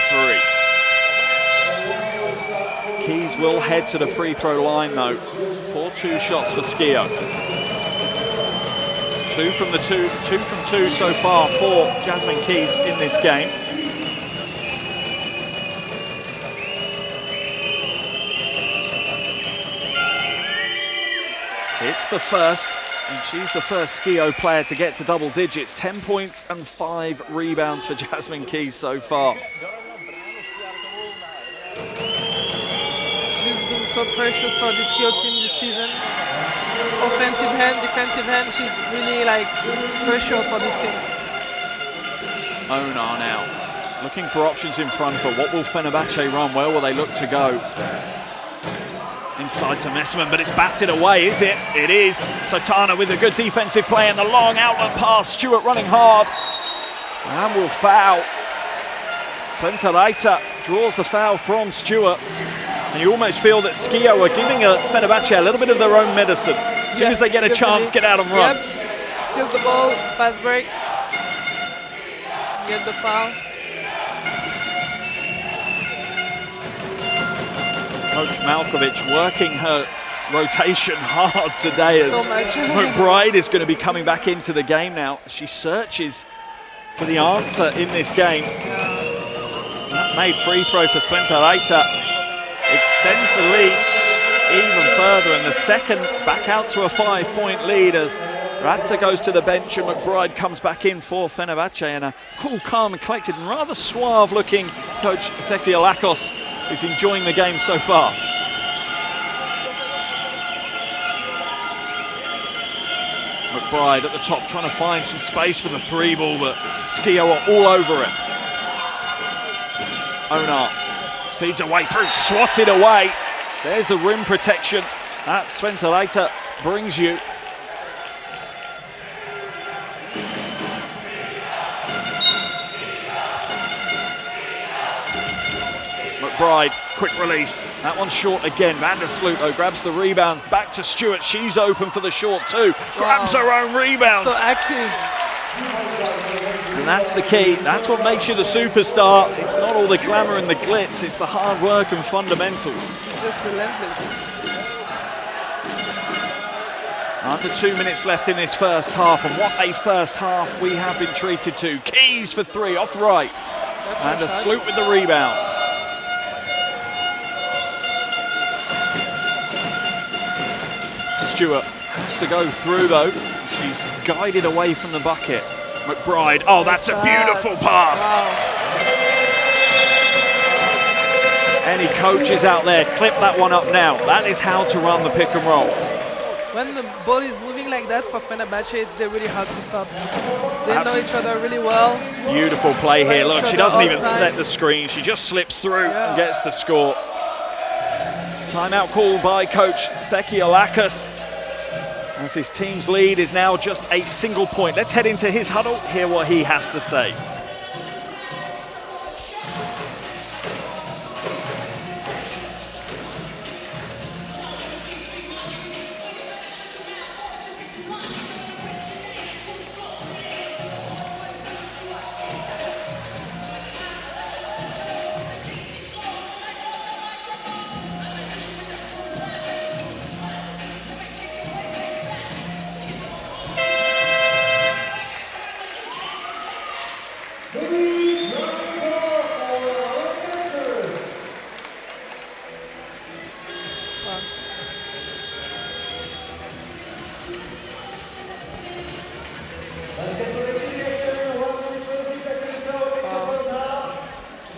Speaker 4: referee. Keys will head to the free throw line, though. 4-2 shots for Schio. 2 from 2 so far for Jasmine Keys in this game. It's the first, and she's the first Schio player to get to double digits. 10 points and 5 rebounds for Jasmine Keys so far.
Speaker 3: She's been so precious for this Schio team this season. Offensive hand, defensive hand, she's really like crucial for this team.
Speaker 4: Onar now, looking for options in front of her. What will Fenerbahce run? Where will they look to go? Inside to Messerman, but it's batted away, is it? It is. Sotana with a good defensive play and the long outlet pass. Stewart running hard and will foul. Centeraita draws the foul from Stewart. And you almost feel that Schio are giving Fenerbahce a little bit of their own medicine. As soon as they get a chance, get out and run.
Speaker 3: Yep. Steal the ball, fast break. Get the foul.
Speaker 4: Coach Malkovich working her rotation hard today as
Speaker 3: So much.
Speaker 4: McBride is going to be coming back into the game now. She searches for the answer in this game. That made free throw for Fenerbahce extends the lead even further, and the second back out to a 5-point lead as Radza goes to the bench and McBride comes back in for Fenerbahce, and a cool, calm and collected and rather suave looking coach Fenerbahce Alagoz is enjoying the game so far. McBride at the top trying to find some space for the three ball, but Schio are all over it. Onar feeds away through, swatted away. There's the rim protection. That's Fenerbahce brings you. McBride, quick release. That one's short again. Van der Sloot though grabs the rebound. Back to Stewart. She's open for the short too. Grabs her own rebound.
Speaker 3: So active.
Speaker 4: And that's the key. That's what makes you the superstar. It's not all the glamour and the glitz. It's the hard work and fundamentals.
Speaker 3: Just relentless.
Speaker 4: Under 2 minutes left in this first half, and what a first half we have been treated to. Keys for three off the right. And a Sloot with the rebound. Stewart has to go through though. She's guided away from the bucket. McBride, oh, that's a beautiful pass.
Speaker 3: Wow.
Speaker 4: Any coaches out there, clip that one up now. That is how to run the pick and roll.
Speaker 3: When the ball is moving like that for Fenerbahce, they're really hard to stop. They know each other really well.
Speaker 4: Beautiful play here. Look, she doesn't even set the screen. She just slips through and gets the score. Timeout called by coach Fenerbahce Alagoz, as his team's lead is now just a single point. Let's head into his huddle, hear what he has to say.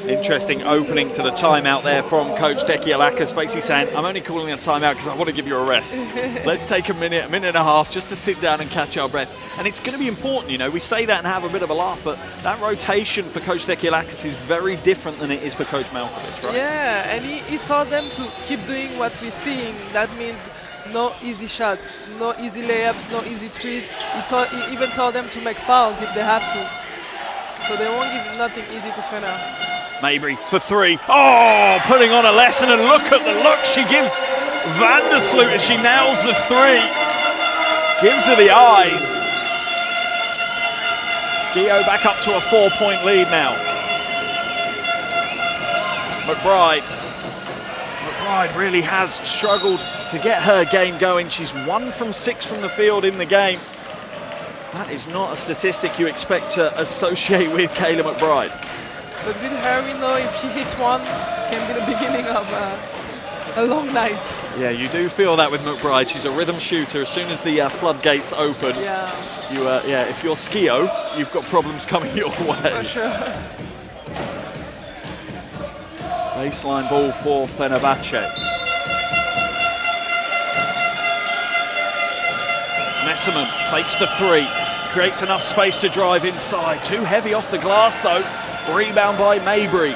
Speaker 4: Interesting opening to the timeout there from coach Fenerbahce Alagoz, basically saying, I'm only calling a timeout because I want to give you a rest. Let's take a minute and a half just to sit down and catch our breath. And it's going to be important, you know, we say that and have a bit of a laugh, but that rotation for coach Fenerbahce Alagoz is very different than it is for coach Malkovich, right?
Speaker 3: Yeah, and he told them to keep doing what we're seeing. That means no easy shots, no easy layups, no easy threes. He even told them to make fouls if they have to. So they won't give nothing easy to Fener.
Speaker 4: Mabry for three. Oh, putting on a lesson, and look at the look she gives Van der Sloot as she nails the three. Gives her the eyes. Schio back up to a 4-point lead now. McBride really has struggled to get her game going. She's 1 from 6 from the field in the game. That is not a statistic you expect to associate with Kayla McBride.
Speaker 3: But with her, we know if she hits one, it can be the beginning of a long night.
Speaker 4: Yeah, you do feel that with McBride. She's a rhythm shooter. As soon as the floodgates open, yeah, if you're Schio, you've got problems coming your way.
Speaker 3: For sure.
Speaker 4: Baseline ball for Fenerbahce. Messerman fakes the three, creates enough space to drive inside. Too heavy off the glass though. Rebound by Mabry.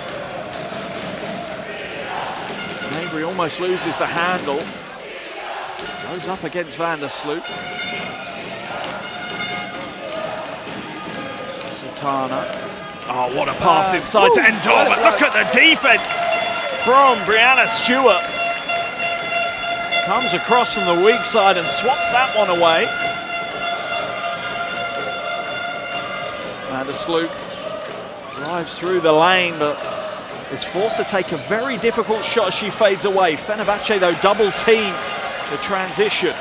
Speaker 4: Mabry almost loses the handle. Goes up against Van der Sloot. Sultana Oh, what a pass inside to Endor, but look at the defense from Beretta Famila Schio. Comes across from the weak side and swats that one away. And Sloop drives through the lane, but is forced to take a very difficult shot as she fades away. Fenerbahce, though, double team the transition.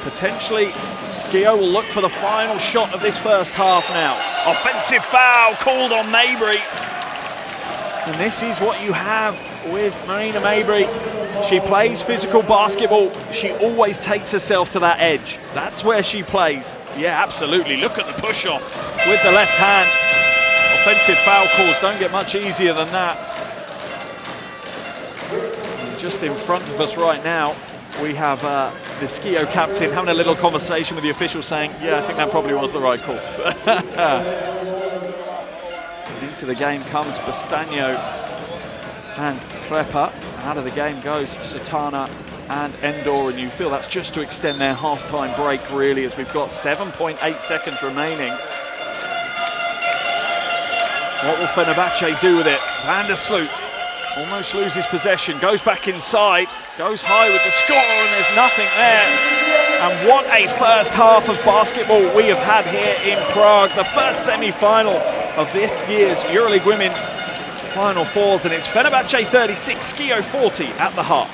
Speaker 4: Potentially, Schio will look for the final shot of this first half now. Offensive foul called on Mabry. And this is what you have with Marina Mabry. She plays physical basketball. She always takes herself to that edge. That's where she plays. Yeah, absolutely. Look at the push-off with the left hand. Offensive foul calls don't get much easier than that. And just in front of us right now, we have the Schio captain having a little conversation with the official saying, yeah, I think that probably was the right call. And into the game comes Bastagno and Klepa. Out of the game goes Satana and Endor, and you feel that's just to extend their half-time break, really, as we've got 7.8 seconds remaining. What will Fenerbahce do with it? Van der Sloot almost loses possession, goes back inside, goes high with the score, and there's nothing there. And what a first half of basketball we have had here in Prague. The first semi-final of this year's EuroLeague Women Final Fours, and it's Fenerbahce 36, Schio 40 at the half.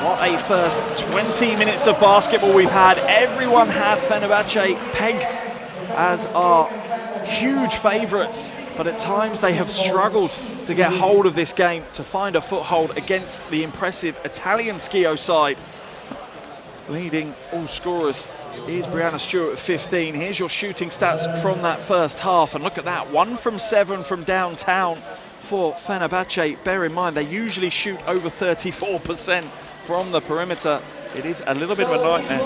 Speaker 4: What a first 20 minutes of basketball we've had. Everyone had Fenerbahce pegged as our huge favourites, but at times they have struggled to get hold of this game, to find a foothold against the impressive Italian Schio side. Leading all scorers is Beretta Famila Schio at 15. Here's your shooting stats from that first half, and look at that, 1 from 7 from downtown for Fenerbahce. Bear in mind, they usually shoot over 34% from the perimeter. It is a little bit of a nightmare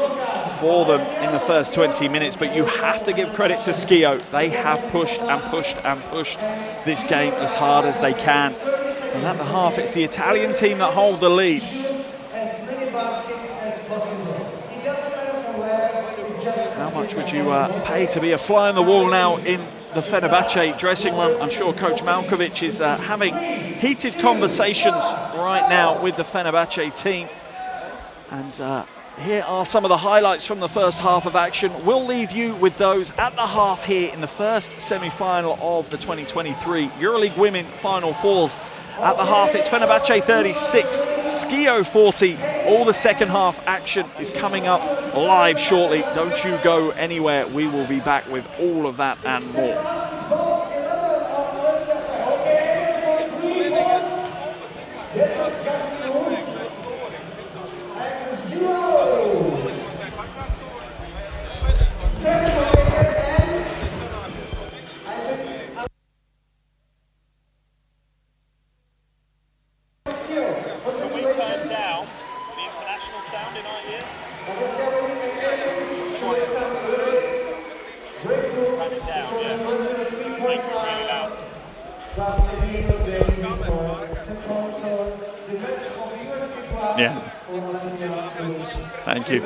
Speaker 4: for them in the first 20 minutes, but you have to give credit to Schio. They have pushed and pushed and pushed this game as hard as they can. And at the half, it's the Italian team that hold the lead. How much would you pay to be a fly on the wall now in the Fenerbahce dressing room? I'm sure Coach Malkovic is having heated conversations right now with the Fenerbahce team. And here are some of the highlights from the first half of action. We'll leave you with those at the half here in the first semi-final of the 2023 EuroLeague Women Final Fours. At the half, it's Fenerbahce 36, Schio 40. All the second half action is coming up live shortly. Don't you go anywhere. We will be back with all of that and more. Yeah. Thank you.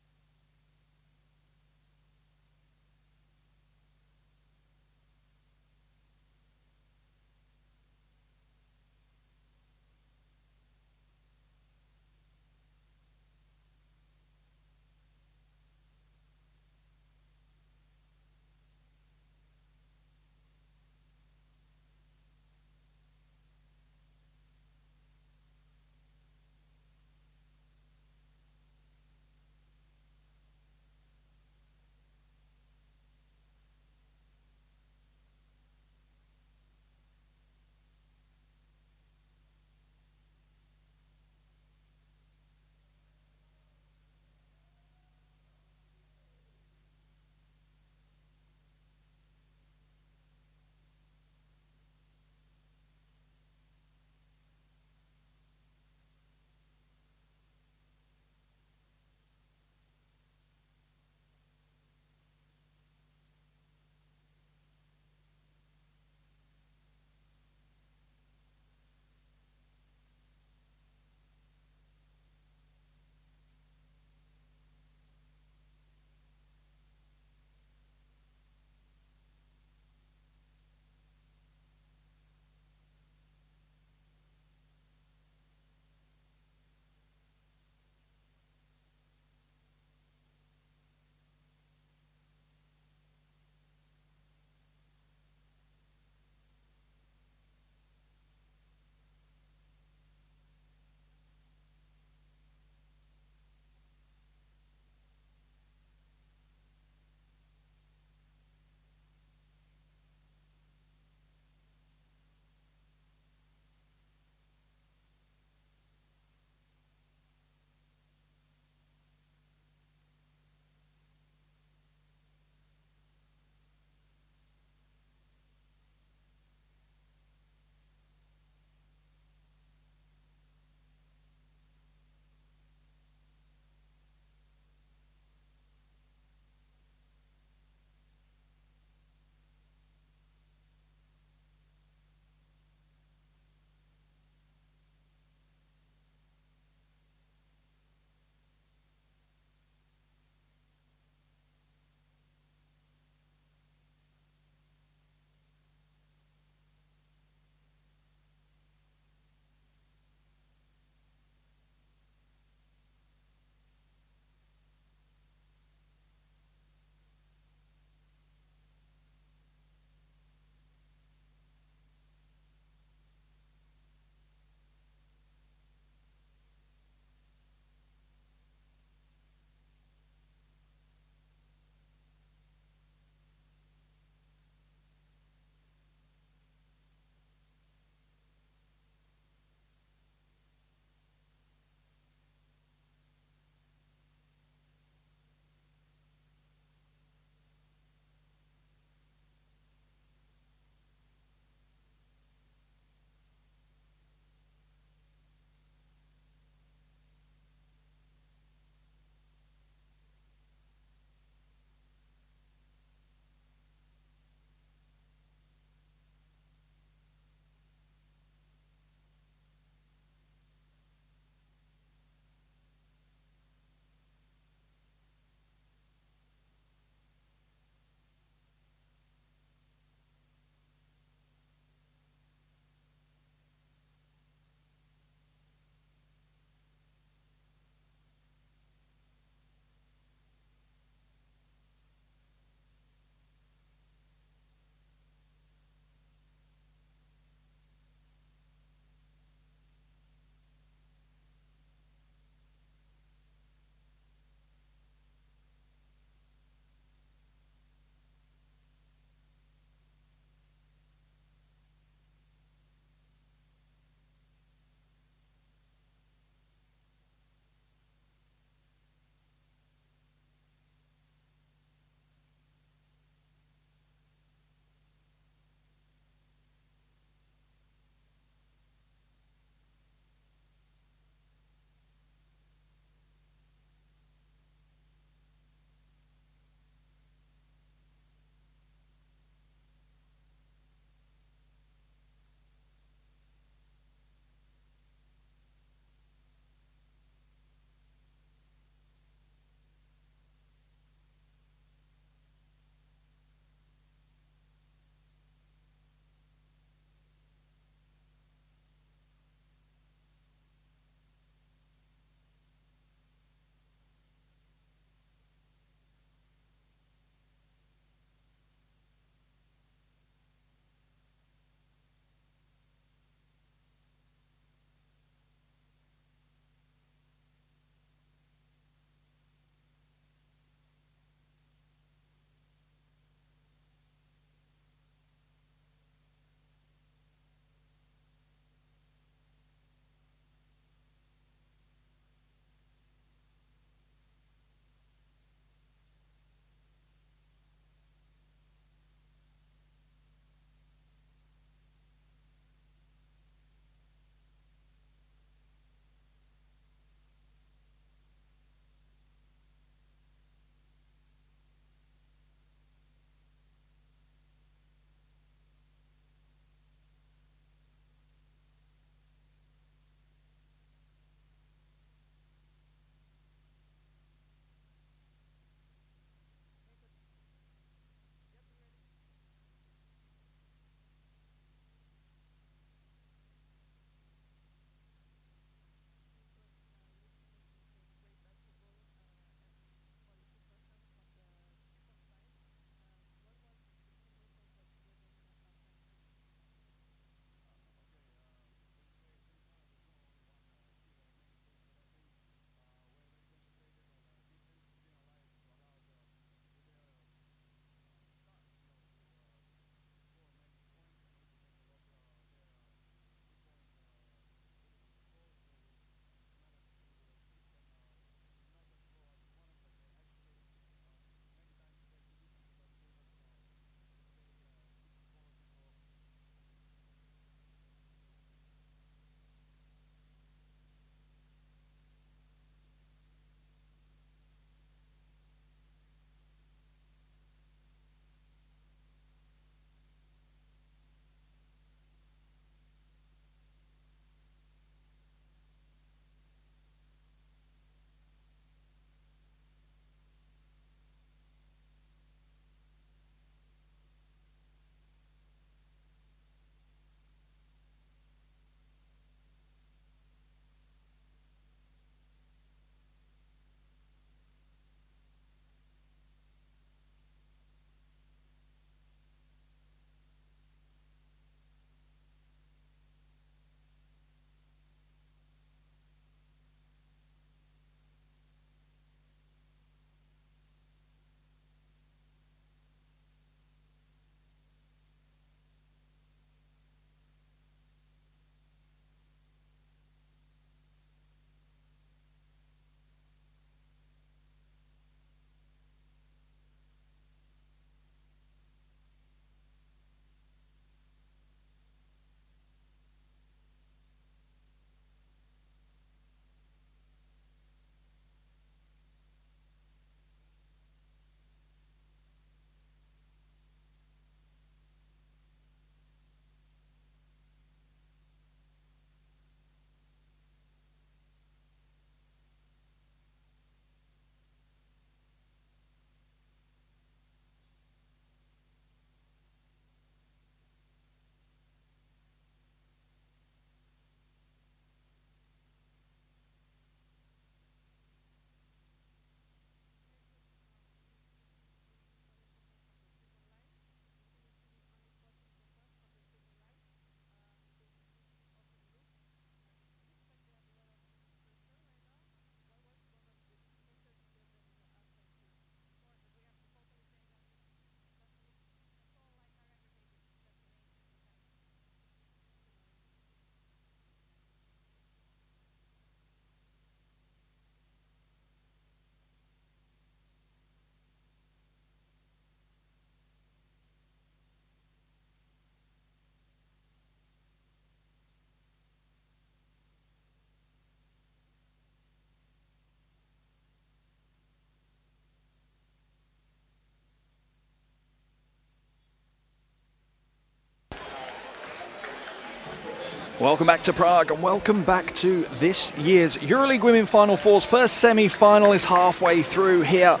Speaker 4: Welcome back to Prague and welcome back to this year's EuroLeague Women Final Fours. First semi-final is halfway through here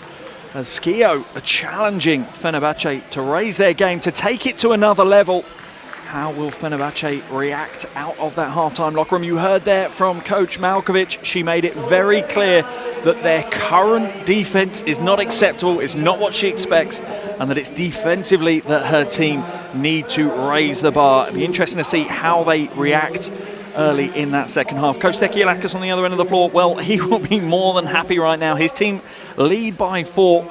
Speaker 4: as Schio are challenging Fenerbahce to raise their game, to take it to another level. How will Fenerbahce react out of that half-time locker room? You heard there from Coach Malkovic. She made it very clear that their current defense is not acceptable, it's not what she expects, and that it's defensively that her team need to raise the bar. It'll be interesting to see how they react early in that second half. Coach Tekielakis on the other end of the floor, well, he will be more than happy right now. His team lead by 4,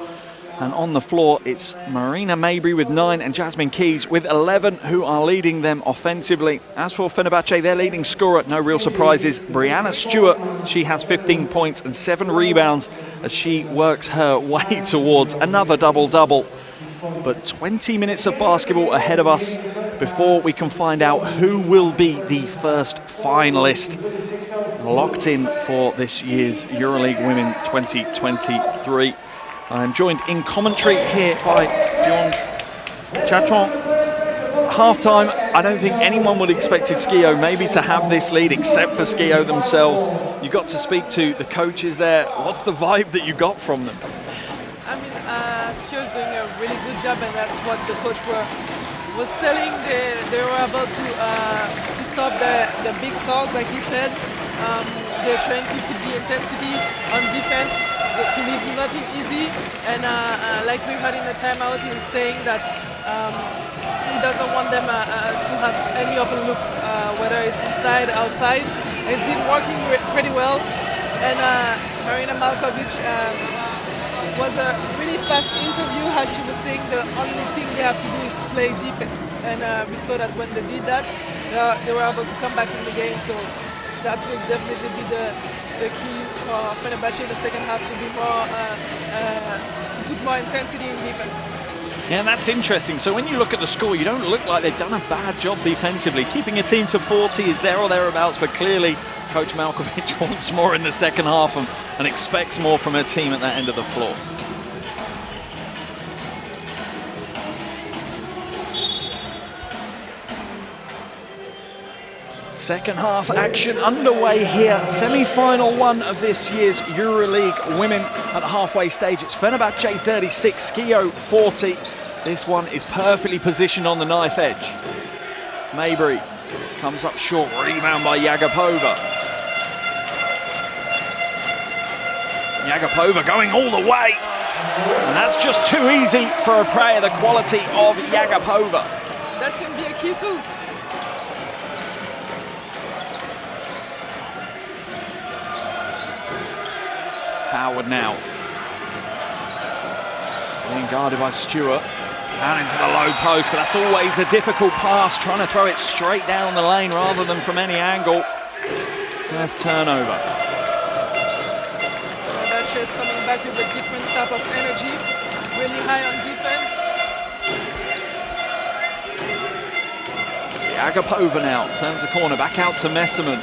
Speaker 4: and on the floor it's Marina Mabry with 9 and Jasmine Keys with 11 who are leading them offensively. As for Fenerbahce, their leading scorer, no real surprises, Brianna Stewart. She has 15 points and 7 rebounds as she works her way towards another double-double. But 20 minutes of basketball ahead of us before we can find out who will be the first finalist locked in for this year's EuroLeague Women 2023. I'm joined in commentary here by Bjorn Chatron. Half-time, I don't think anyone would have expected Schio maybe to have this lead except for Schio themselves. You got to speak to the coaches there. What's the vibe that you got from them?
Speaker 3: I mean, Schio is doing a really good job, and that's what the coach was telling. They were able to stop the big scores, like he said. They're trying to put the intensity on defense, to leave nothing easy. And like we heard in the timeout, he was saying that he doesn't want them to have any open looks, whether it's inside, outside. And it's been working pretty well. And Marina Malkovic was a really fast interview, as she was saying the only thing they have to do is play defense. And we saw that when they did that, they were able to come back in the game. So that will definitely be the key for Fenerbahce in the second half, to be more, put more intensity in defense.
Speaker 4: Yeah, and that's interesting. So when you look at the score, you don't look like they've done a bad job defensively. Keeping a team to 40 is there or thereabouts, but clearly Coach Malkovic wants more in the second half and expects more from her team at that end of the floor. Second half action underway here. Semi-final 1 of this year's EuroLeague Women at the halfway stage. It's Fenerbahce 36, Schio 40. This one is perfectly positioned on the knife edge. Mabry comes up short, rebound by Yagapova. Yagapova going all the way. And that's just too easy for a player the quality of Yagapova.
Speaker 3: That can be a key too.
Speaker 4: Howard now. Being guarded by Stewart. Down into the low post, but that's always a difficult pass, trying to throw it straight down the lane rather than from any angle. First turnover.
Speaker 3: Fenerbahce is coming back with a different type of energy, really high on defense.
Speaker 4: Agapova now turns the corner, back out to Messerman.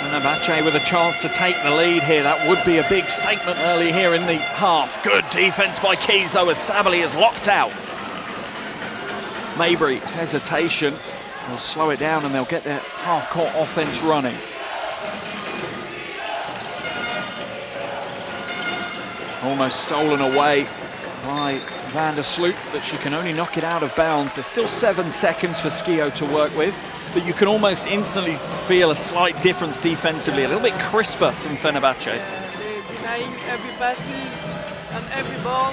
Speaker 4: Fenerbahce with a chance to take the lead here. That would be a big statement early here in the half. Good defense by Keys though, as Sabali is locked out. Mabry, hesitation. They'll slow it down and they'll get their half-court offense running. Almost stolen away by Van der Sloot, but she can only knock it out of bounds. There's still 7 seconds for Schio to work with, but you can almost instantly feel a slight difference defensively, a little bit crisper from Fenerbahce.
Speaker 3: They're denying every passes and every ball.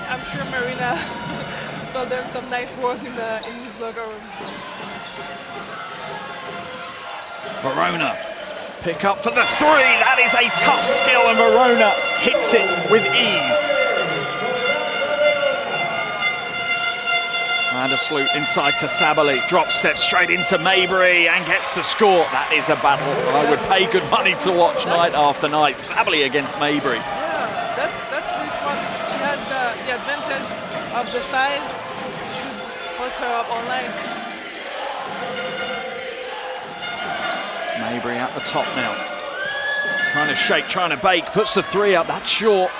Speaker 3: I'm sure Marina told them some nice words in this locker room.
Speaker 4: Verona pick up for the 3. That is a tough skill, and Verona hits it with ease. Van der Sloot inside to Sabali, drop step straight into Mabry and gets the score. That is a battle I would pay good money to watch night after night. Sabali against Mabry.
Speaker 3: Yeah, that's really smart. She has the advantage of the size. Should post her up online.
Speaker 4: Mabry at the top now. Trying to shake, trying to bake, puts the 3 up, that's short.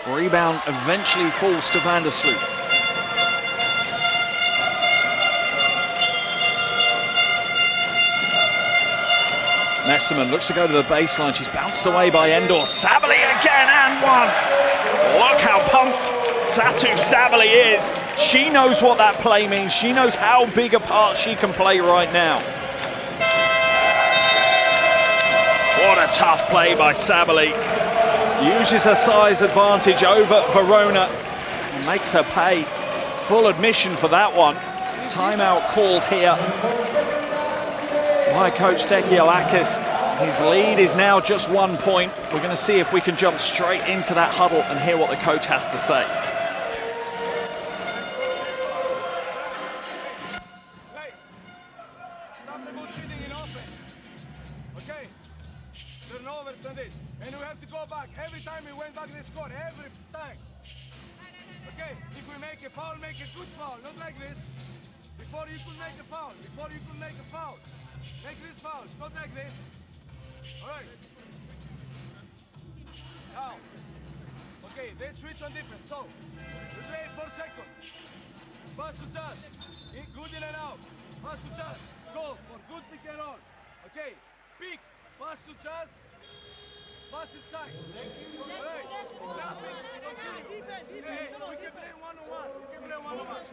Speaker 4: Rebound eventually falls to Van der Sloot. Messerman looks to go to the baseline. She's bounced away by Endor. Sabally again and one. Look how pumped Satu Sabally is. She knows what that play means. She knows how big a part she can play right now. What a tough play by Sabally. Uses her size advantage over Verona and makes her pay full admission for that one. Timeout called here by coach Tekialakis. His lead is now just 1 point. We're going to see if we can jump straight into that huddle and hear what the coach has to say.
Speaker 1: Hey, stop negotiating in offense. Okay? Turnovers and this. And we have to go back. Every time we went back, they scored. Every time. Okay? If we make a foul, make a good foul. Not like this. Before you could make a foul. Before you could make a foul. Make this foul. Not like this. Alright. Now. Okay, they switch on different. So, we play 4 seconds. Pass to Chaz. Good in and out. Pass to Chaz. Go for good pick and roll. Okay, pick. Pass to Chaz. Pass inside. Alright. Nothing. Hey, we can play one-on-one. We can play one-on-one.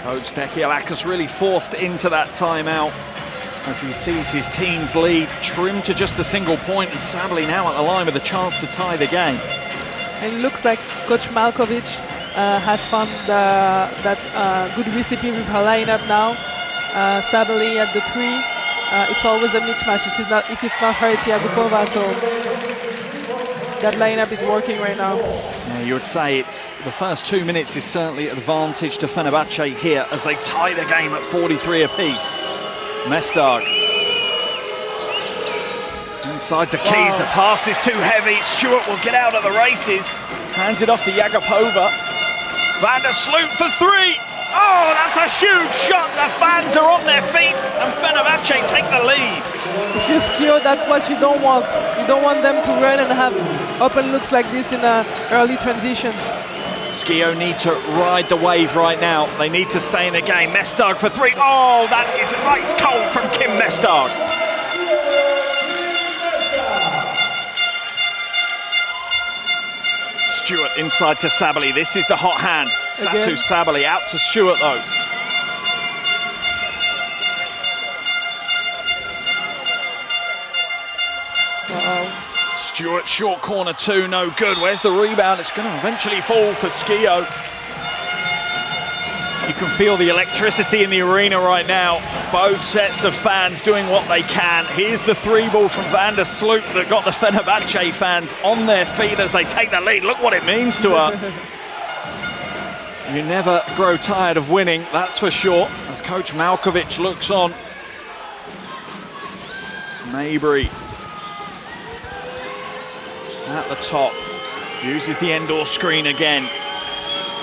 Speaker 4: Coach Tekialakis really forced into that timeout as he sees his team's lead trimmed to just a single point, and Sabally now at the line with a chance to tie the game.
Speaker 3: And it looks like Coach Malkovic has found that good recipe with her lineup now. Sabally at the 3. It's always a mismatch. If it's not her, it's Yagupova, so that lineup is working right now.
Speaker 4: Yeah, you would say it's the first 2 minutes is certainly advantage to Fenerbahce here as they tie the game at 43 apiece. Mestag. Inside to Keys, the pass is too heavy. Stewart will get out of the races. Hands it off to Yagapova. Van der Sloot for 3. Oh, that's a huge shot. The fans are on their feet and Fenerbahce take the lead.
Speaker 3: If you're Schio, that's what you don't want. You don't want them to run and have open looks like this in an early transition.
Speaker 4: Schio need to ride the wave right now. They need to stay in the game. Mestag for 3. Oh, that is ice cold from Kim Mestag. Stewart inside to Sabally. This is the hot hand. Satu Sabally out to Stewart though. Stewart short corner 2, no good. Where's the rebound? It's going to eventually fall for Schio. You can feel the electricity in the arena right now. Both sets of fans doing what they can. Here's the 3-ball from Van der Sloot that got the Fenerbahce fans on their feet as they take the lead. Look what it means to her. You never grow tired of winning, that's for sure, as Coach Malkovic looks on. Mabry at the top, uses the Endor screen again.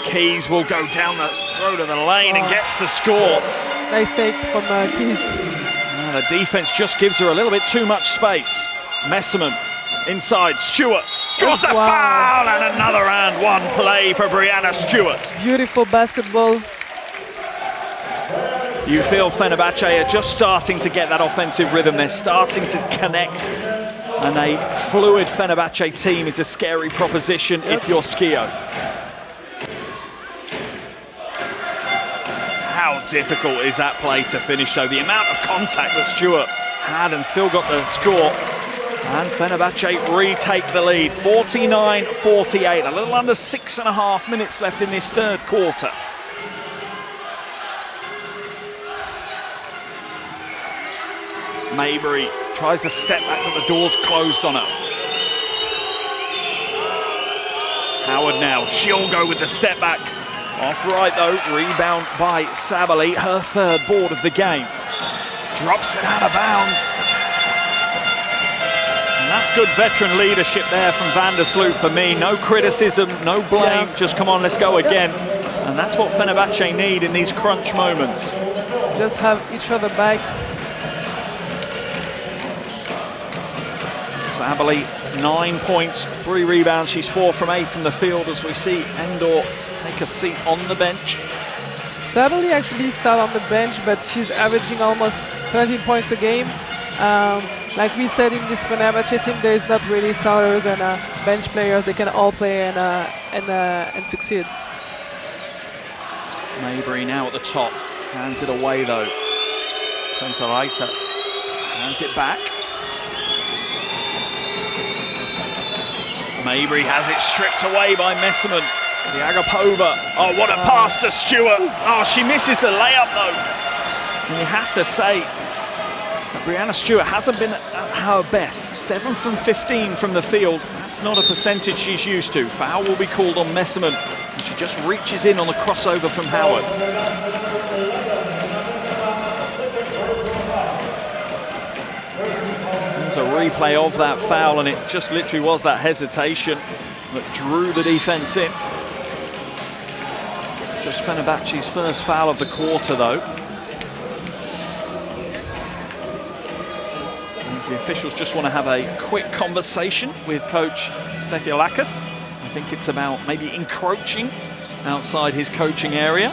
Speaker 4: Keys will go down the throat of the lane and gets the score.
Speaker 3: Nice take from Keys.
Speaker 4: The defense just gives her a little bit too much space. Messerman inside, Stewart draws the foul, and another and 1 play for Brianna Stewart.
Speaker 3: Beautiful basketball.
Speaker 4: You feel Fenerbahce are just starting to get that offensive rhythm. They're starting to connect. And a fluid Fenerbahce team is a scary proposition if you're Schio. How difficult is that play to finish though? The amount of contact that Stewart had and still got the score. And Fenerbahce retake the lead, 49-48. A little under 6.5 minutes left in this third quarter. Mabry tries to step back, but the door's closed on her. Howard now, she'll go with the step back. Off right though, rebound by Sabally, her 3rd board of the game. Drops it out of bounds. And that's good veteran leadership there from Van der Sloot for me. No criticism, no blame, just come on, let's go again. And that's what Fenerbahce need in these crunch moments.
Speaker 3: Just have each other back.
Speaker 4: Sabally, 9 points, 3 rebounds. She's 4 from 8 from the field as we see Endor take a seat on the bench.
Speaker 3: Sabali actually started on the bench, but she's averaging almost 13 points a game. Like we said in this Fenerbahce team, there is not really starters and bench players. They can all play and succeed.
Speaker 4: Mabry now at the top, hands it away though. Centeraita hands it back. Mabry has it stripped away by Messerman. Diagapova, oh what a pass to Stewart. Oh, she misses the layup though. And you have to say, that Brianna Stewart hasn't been at her best. 7 from 15 from the field. That's not a percentage she's used to. Foul will be called on Messerman. And she just reaches in on the crossover from Howard. There's a replay of that foul, and it just literally was that hesitation that drew the defense in. Just Fenerbahce's first foul of the quarter though. The officials just want to have a quick conversation with coach Fenerbahce Alagoz. I think it's about maybe encroaching outside his coaching area.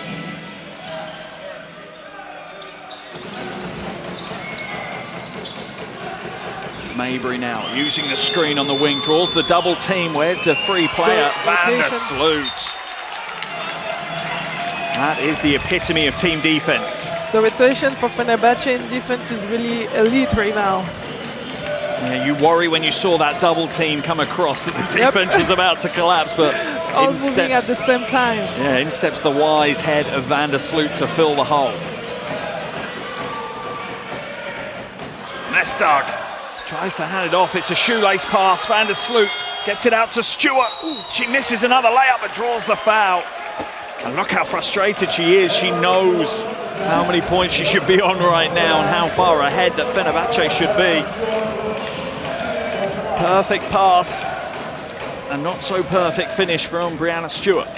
Speaker 4: Mabry now using the screen on the wing, draws the double team. Where's the free player? Van der Sloot. That is the epitome of team defense.
Speaker 3: The rotation for Fenerbahce in defense is really elite right now.
Speaker 4: Yeah, you worry when you saw that double team come across that the defense was about to collapse, but
Speaker 3: all moving at the same time.
Speaker 4: Yeah, in steps the wise head of Van der Sloot to fill the hole. Mestag tries to hand it off. It's a shoelace pass. Van der Sloot gets it out to Stewart. She misses another layup but draws the foul. And look how frustrated she is. She knows how many points she should be on right now and how far ahead that Fenerbahce should be. Perfect pass and not so perfect finish from Brianna Stewart.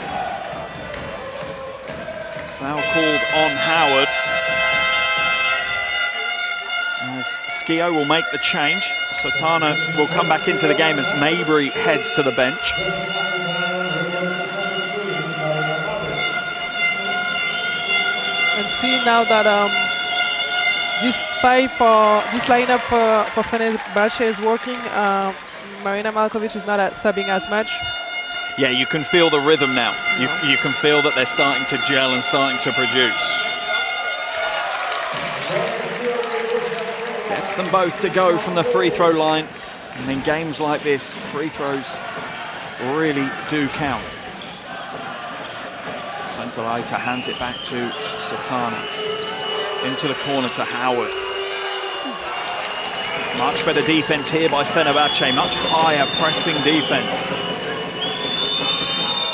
Speaker 4: Foul called on Howard. As Schio will make the change. Sotana will come back into the game as Mabry heads to the bench.
Speaker 3: And see now that this lineup for Fenerbahce is working. Marina Malkovic is not subbing as much.
Speaker 4: Yeah, you can feel the rhythm now. You can feel that they're starting to gel and starting to produce. Gets them both to go from the free throw line. And in games like this, free throws really do count. Centeraita hands it back to Satana. Into the corner to Howard. Much better defense here by Fenerbahce, much higher pressing defense.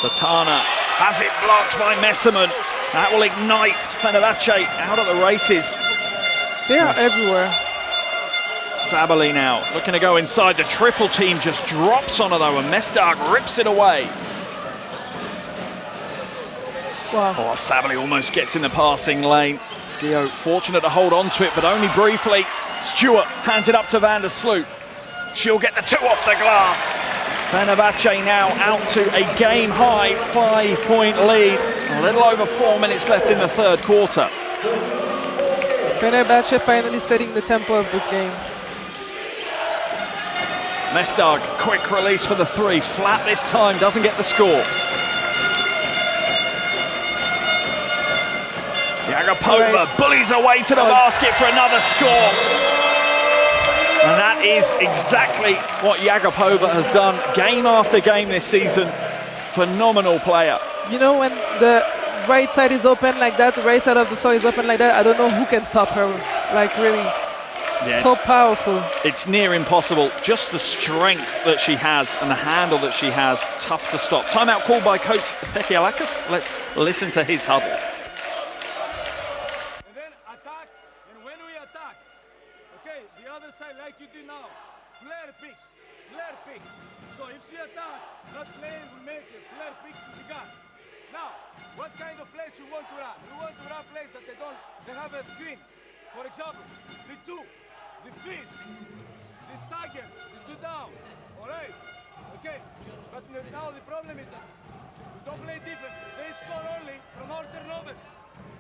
Speaker 4: Satana has it blocked by Messerman. That will ignite Fenerbahce out of the races.
Speaker 3: They are everywhere.
Speaker 4: Sabali now looking to go inside. The triple team just drops on her though, and Mestag rips it away.
Speaker 3: Wow.
Speaker 4: Oh, Sabali almost gets in the passing lane. Schio fortunate to hold on to it, but only briefly. Stewart hands it up to Van der Sloot. She'll get the 2 off the glass. Fenerbahce now out to a game-high 5-point lead. A little over 4 minutes left in the third quarter.
Speaker 3: Fenerbahce finally setting the tempo of this game.
Speaker 4: Mestag, quick release for the 3. Flat this time, doesn't get the score. Diagapova bullies away to the basket for another score. And that is exactly what Diagapova has done game after game this season. Phenomenal player.
Speaker 3: You know, when the right side is open like that, the right side of the floor is open like that, I don't know who can stop her. Like, really, so powerful.
Speaker 4: It's near impossible. Just the strength that she has and the handle that she has, tough to stop. Timeout called by coach Fenerbahce Alagoz. Let's listen to his huddle.
Speaker 1: Like you do now, flare picks. So if she attack, not playing will make a flare pick to the gun. Now, what kind of plays you want to run? You want to run plays that they have a screens. For example, the 2, the fish, the staggers, the 2 downs. All right, okay. But now the problem is that you Don't play defense. They score only from our turnovers.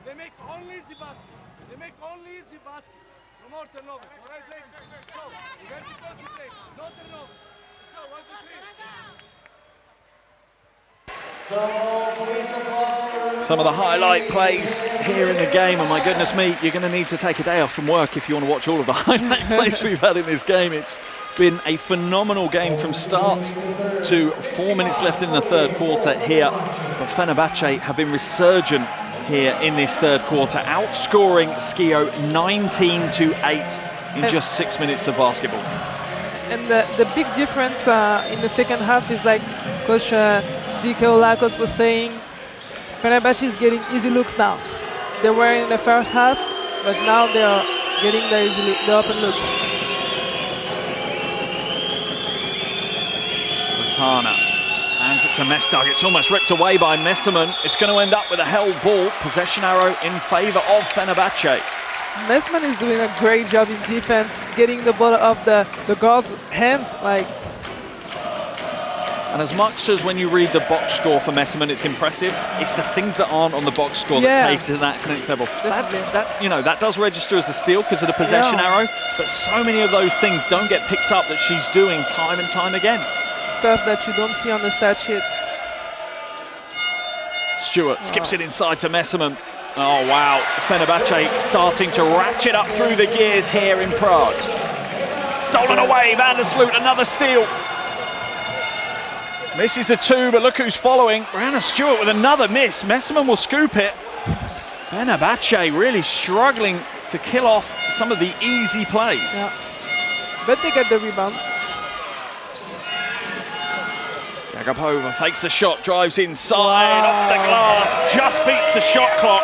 Speaker 1: They make only easy baskets. They make only easy baskets from our turnovers. All right, ladies? So, we have to concentrate. No turnovers. Let's go. 1, 2, 3.
Speaker 4: Some of the highlight plays here in the game, and my goodness me, you're going to need to take a day off from work if you want to watch all of the highlight plays we've had in this game. It's been a phenomenal game from start to 4 minutes left in the third quarter here. But Fenerbahce have been resurgent here in this third quarter, outscoring Schio 19-8 in just 6 minutes of basketball.
Speaker 3: And the big difference in the second half is, like Coach EuroLeague was saying, Fenerbahce is getting easy looks now. They were in the first half, but now they are getting the open looks.
Speaker 4: Sultana hands it to Mestag. It's almost ripped away by Messerman. It's going to end up with a held ball. Possession arrow in favour of Fenerbahce.
Speaker 3: Messerman is doing a great job in defense, getting the ball off the guard's hands.
Speaker 4: And as much as when you read the box score for Messerman, it's impressive, it's the things that aren't on the box score that take to that next level. That does register as a steal because of the possession arrow, but so many of those things don't get picked up that she's doing time and time again.
Speaker 3: Stuff that you don't see on the stat sheet.
Speaker 4: Stewart skips it inside to Messerman. Oh wow, Fenerbahce starting to ratchet up through the gears here in Prague. Stolen away, Van der Sloot, another steal. Misses the two, but look who's following. Brianna Stewart with another miss. Messerman will scoop it. Fenerbahce really struggling to kill off some of the easy plays.
Speaker 3: Yeah. But they get the rebounds.
Speaker 4: Jagapova fakes the shot, drives inside, off the glass, just beats the shot clock.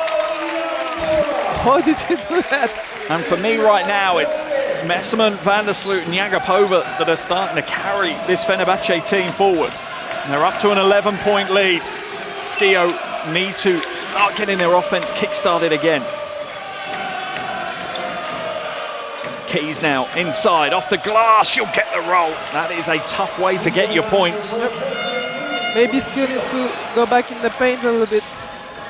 Speaker 3: How did you do that?
Speaker 4: And for me right now, it's Messerman, Van der Sloot and Jagapova that are starting to carry this Fenerbahce team forward. And they're up to an 11-point lead. Schio need to start getting their offense kick-started again. Keys now inside, off the glass, she'll get the roll. That is a tough way to get your points.
Speaker 3: Maybe Schio needs to go back in the paint a little bit.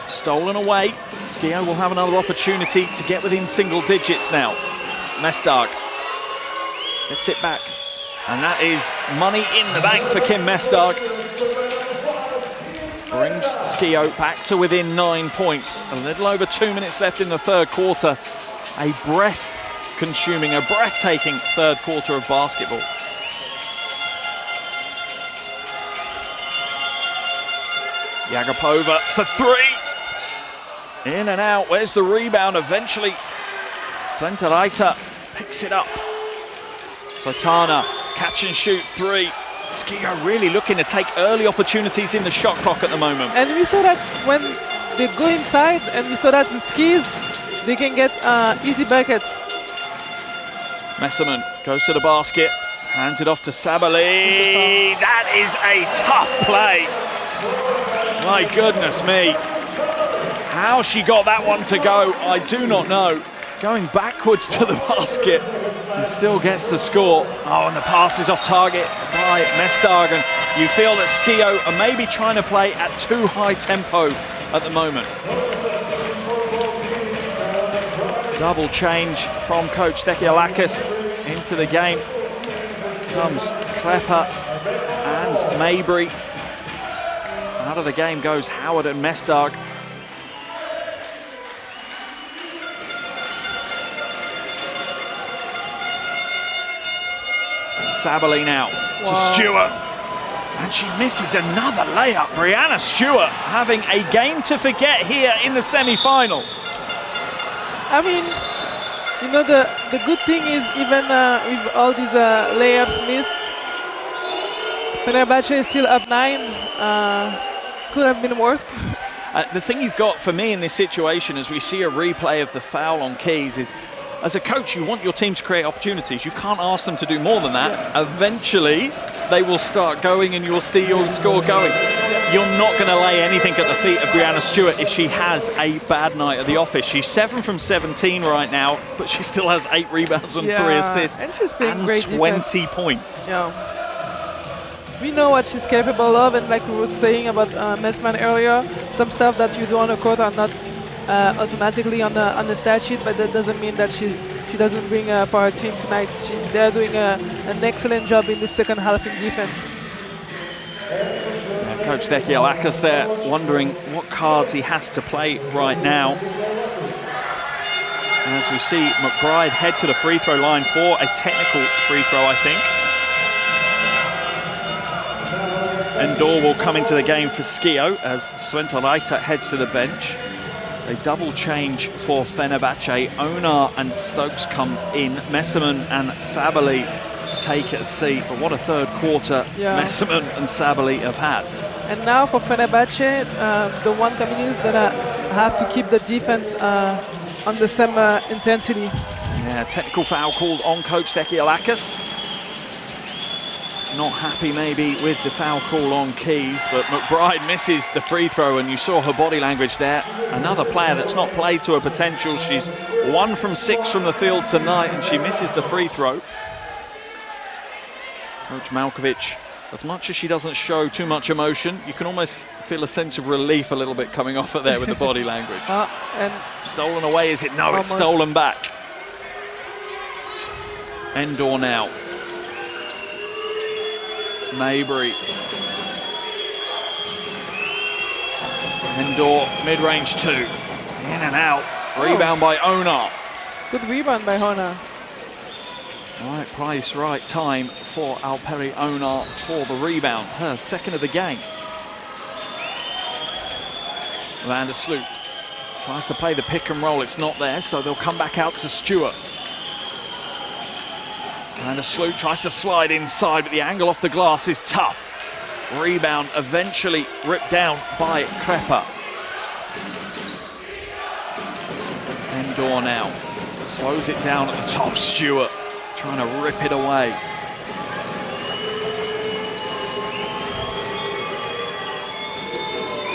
Speaker 4: Stolen away. Schio will have another opportunity to get within single digits now. Mestag gets it back. And that is money in the bank for Kim Mestag. Brings Schio back to within 9 points. A little over 2 minutes left in the third quarter. A breathtaking third quarter of basketball. Jagapova for three. In and out. Where's the rebound? Eventually, Sventeraita picks it up. Sultana, catch and shoot three. Schio really looking to take early opportunities in the shot clock at the moment.
Speaker 3: And we saw that when they go inside, and we saw that with Keys, they can get easy buckets.
Speaker 4: Messerman goes to the basket, hands it off to Sabali. That is a tough play. My goodness me. How she got that one to go, I do not know. Going backwards to the basket and still gets the score. Oh, and the pass is off target by Mestag. And you feel that Schio are maybe trying to play at too high tempo at the moment. Double change from Coach EuroLeague into the game. Comes Klepper and Mabry. Out of the game goes Howard and Mestag. Sabali now to Stewart. And she misses another layup. Brianna Stewart having a game to forget here in the semi-final.
Speaker 3: I mean, you know, the good thing is, even with all these layups missed, Fenerbahce is still up 9. Could have been worse.
Speaker 4: The thing you've got for me in this situation, as we see a replay of the foul on Keys, is as a coach, you want your team to create opportunities. You can't ask them to do more than that. Yeah. Eventually, they will start going and you'll see your score going. Yeah. You're not going to lay anything at the feet of Brianna Stewart if she has a bad night at the office. She's 7 from 17 right now, but she still has 8 rebounds and 3 assists
Speaker 3: and she's been great
Speaker 4: 20
Speaker 3: defense.
Speaker 4: points.
Speaker 3: Yeah. we know what she's capable of, and like we were saying about Messman earlier, some stuff that you do on the court are not automatically on the stat sheet, but that doesn't mean that she doesn't bring for her team tonight. They're doing an excellent job in the second half in defense.
Speaker 4: Yeah, Coach Fenerbahce Alagoz there wondering what cards he has to play right now. And as we see McBride head to the free throw line for a technical free throw, I think. Endor will come into the game for Schio as Sventolaita heads to the bench. They double change for Fenerbahce. Onar and Stokes comes in. Messerman and Sabali take a seat. But what a third quarter Messerman and Sabali have had.
Speaker 3: And now for Fenerbahce, the one coming in is going to have to keep the defense on the same intensity.
Speaker 4: Yeah, technical foul called on Coach Fenerbahce Alagoz. Not happy maybe with the foul call on Keys, but McBride misses the free throw, and you saw her body language there. Another player that's not played to her potential. She's 1 from 6 from the field tonight, and she misses the free throw. Coach Malkovic, as much as she doesn't show too much emotion, you can almost feel a sense of relief a little bit coming off her there with the body language.
Speaker 3: And
Speaker 4: stolen away, is it? No, it's stolen back. Endor now. Maybury. Endor, mid-range 2. In and out. Rebound by Onar.
Speaker 3: Good rebound by Onar.
Speaker 4: Right price, right time for Alperi Onar for the rebound. Her second of the game. Van der Sloot tries to play the pick and roll. It's not there, so they'll come back out to Stewart. Van der Sloot tries to slide inside, but the angle off the glass is tough. Rebound eventually ripped down by Krepa. Endor now slows it down at the top. Stewart trying to rip it away.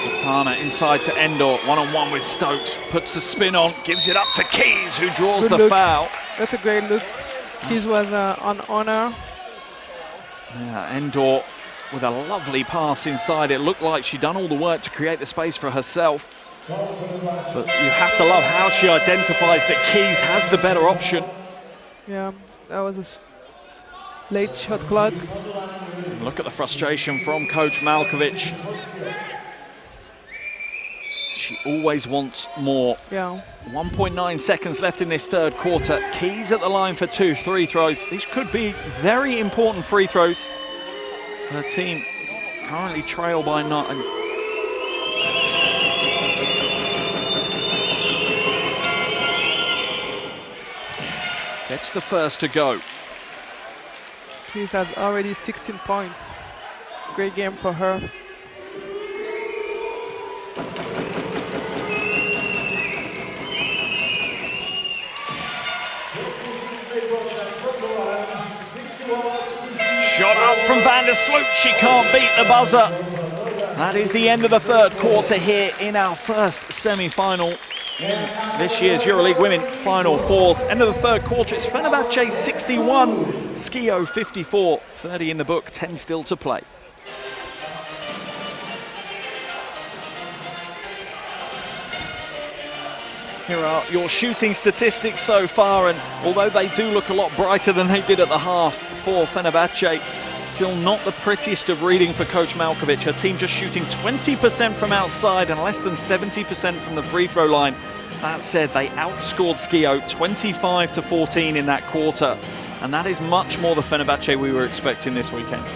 Speaker 4: Sultana inside to Endor, one-on-one with Stokes, puts the spin on, gives it up to Keys, who draws the foul.
Speaker 3: That's a great look. Keys was on Onar.
Speaker 4: Yeah, Endor with a lovely pass inside. It looked like she'd done all the work to create the space for herself. But you have to love how she identifies that Keys has the better option.
Speaker 3: Yeah, that was a late shot clock.
Speaker 4: And look at the frustration from Coach Malkovic. She always wants more.
Speaker 3: Yeah.
Speaker 4: 1.9 seconds left in this third quarter. Keys at the line for 2 free throws. These could be very important free throws. Her team currently trail by 9. Gets the first to go.
Speaker 3: Keys has already 16 points. Great game for her.
Speaker 4: Shot up from Van der Sloot. She can't beat the buzzer. That is the end of the third quarter here in our first semi-final in this year's EuroLeague Women Final Fours. End of the third quarter. It's Fenerbahce 61, Schio 54. 30 in the book, 10 still to play. Here are your shooting statistics so far, and although they do look a lot brighter than they did at the half for Fenerbahce, still not the prettiest of reading for Coach Malkovic. Her team just shooting 20% from outside and less than 70% from the free throw line. That said, they outscored Schio 25-14 in that quarter, and that is much more the Fenerbahce we were expecting this weekend.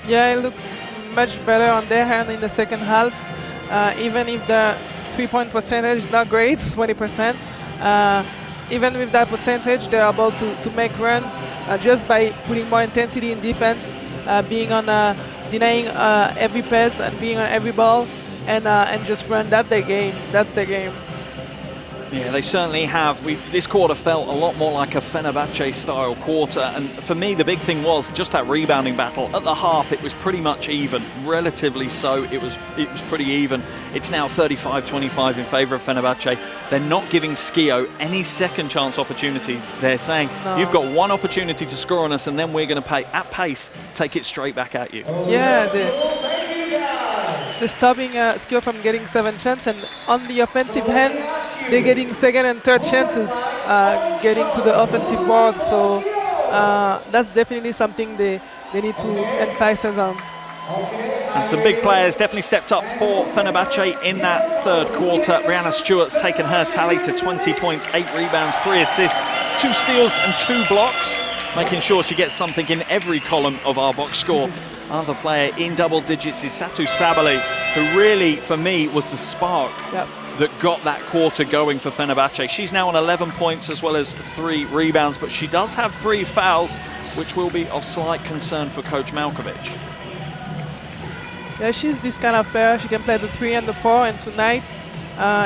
Speaker 3: Yeah, it looked much better on their hand in the second half, even if the three-point percentage is not great, 20%. Even with that percentage, they're able to make runs just by putting more intensity in defense, being on denying every pass and being on every ball, and just run. That's their game. That's their game.
Speaker 4: Yeah, they certainly have. This quarter felt a lot more like a Fenerbahce-style quarter, and for me, the big thing was just that rebounding battle. At the half, it was pretty much even, relatively so. It was pretty even. It's now 35-25 in favour of Fenerbahce. They're not giving Schio any second chance opportunities. They're saying, you've got one opportunity to score on us, and then we're going to at pace, take it straight back at you.
Speaker 3: Yeah, they're stopping Schio from getting 7 chances, and on the offensive hand, they're getting second and third chances getting to the offensive board. So that's definitely something they need to emphasize on.
Speaker 4: And some big players definitely stepped up for Fenerbahce in that third quarter. Brianna Stewart's taken her tally to 20 points, 8 rebounds, 3 assists, 2 steals and 2 blocks, making sure she gets something in every column of our box score. Another player in double digits is Satu Sabali, who really, for me, was the spark that got that quarter going for Fenerbahce. She's now on 11 points as well as 3 rebounds, but she does have 3 fouls, which will be of slight concern for Coach Malkovich.
Speaker 3: Yeah, she's this kind of player. She can play the 3 and the 4, and tonight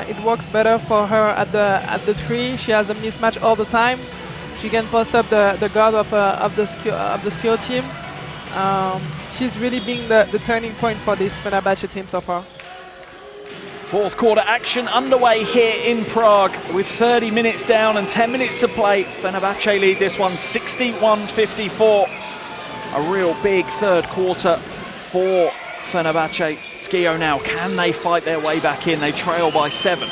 Speaker 3: it works better for her at the 3. She has a mismatch all the time. She can post up the guard of the Schio team. She's really been the turning point for this Fenerbahce team so far.
Speaker 4: Fourth quarter action underway here in Prague with 30 minutes down and 10 minutes to play. Fenerbahce lead this one 61-54. A real big third quarter for Fenerbahce. Schio now, can they fight their way back in? They trail by 7.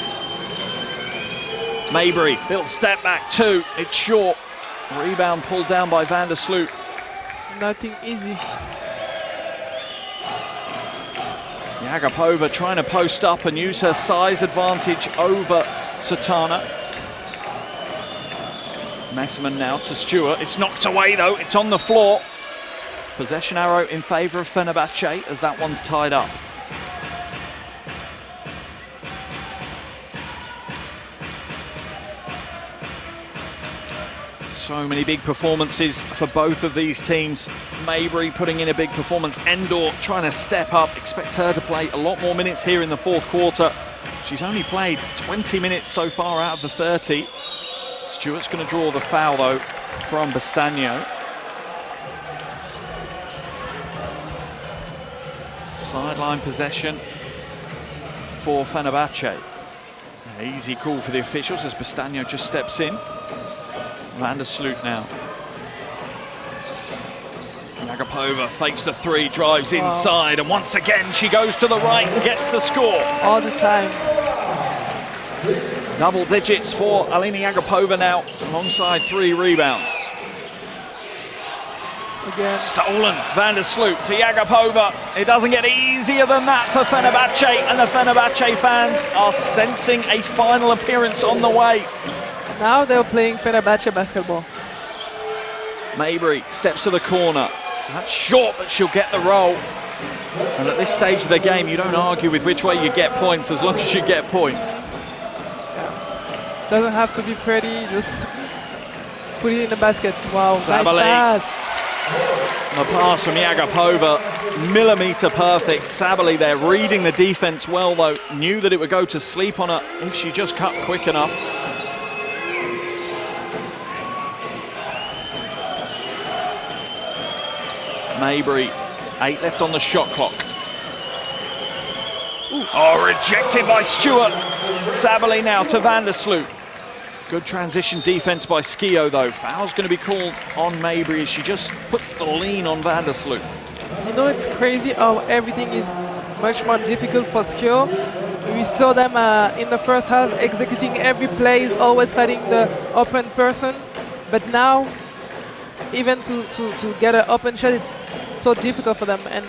Speaker 4: Maybury, little step back 2, it's short. Rebound pulled down by Van der Sloot.
Speaker 3: Nothing easy.
Speaker 4: Agapova trying to post up and use her size advantage over Satana. Messerman now to Stewart. It's knocked away though, it's on the floor. Possession arrow in favour of Fenerbahce as that one's tied up. So many big performances for both of these teams. Maybury putting in a big performance. Endor trying to step up. Expect her to play a lot more minutes here in the fourth quarter. She's only played 20 minutes so far out of the 30. Stewart's going to draw the foul though from Bastagno. Sideline possession for Fenerbahce. An easy call for the officials as Bastagno just steps in. Van der Sloot now. Agapova fakes the 3, drives inside, and once again she goes to the right and gets the score.
Speaker 3: All the time.
Speaker 4: Double digits for Alini Agapova now, alongside 3 rebounds.
Speaker 3: Again.
Speaker 4: Stolen, Van der Sloot to Agapova. It doesn't get easier than that for Fenerbahce, and the Fenerbahce fans are sensing a final appearance on the way.
Speaker 3: Now they're playing Fenerbahce basketball.
Speaker 4: Maybury steps to the corner. That's short, but she'll get the roll. And at this stage of the game, you don't argue with which way you get points as long as you get points.
Speaker 3: Yeah. Doesn't have to be pretty, just put it in the basket. Wow,
Speaker 4: Sabali.
Speaker 3: Nice pass.
Speaker 4: The pass from Agapova, millimetre perfect. Sabali there reading the defense well though, knew that it would go to sleep on her if she just cut quick enough. Maybury, 8 left on the shot clock. Ooh. Oh, rejected by Stewart. Sabali now to Van der Sloot. Good transition defense by Schio though. Foul's going to be called on Maybury as she just puts the lean on Van der Sloot.
Speaker 3: You know, it's crazy how everything is much more difficult for Schio. We saw them in the first half executing every play, always fighting the open person. But now, even to get an open shot, it's so difficult for them. And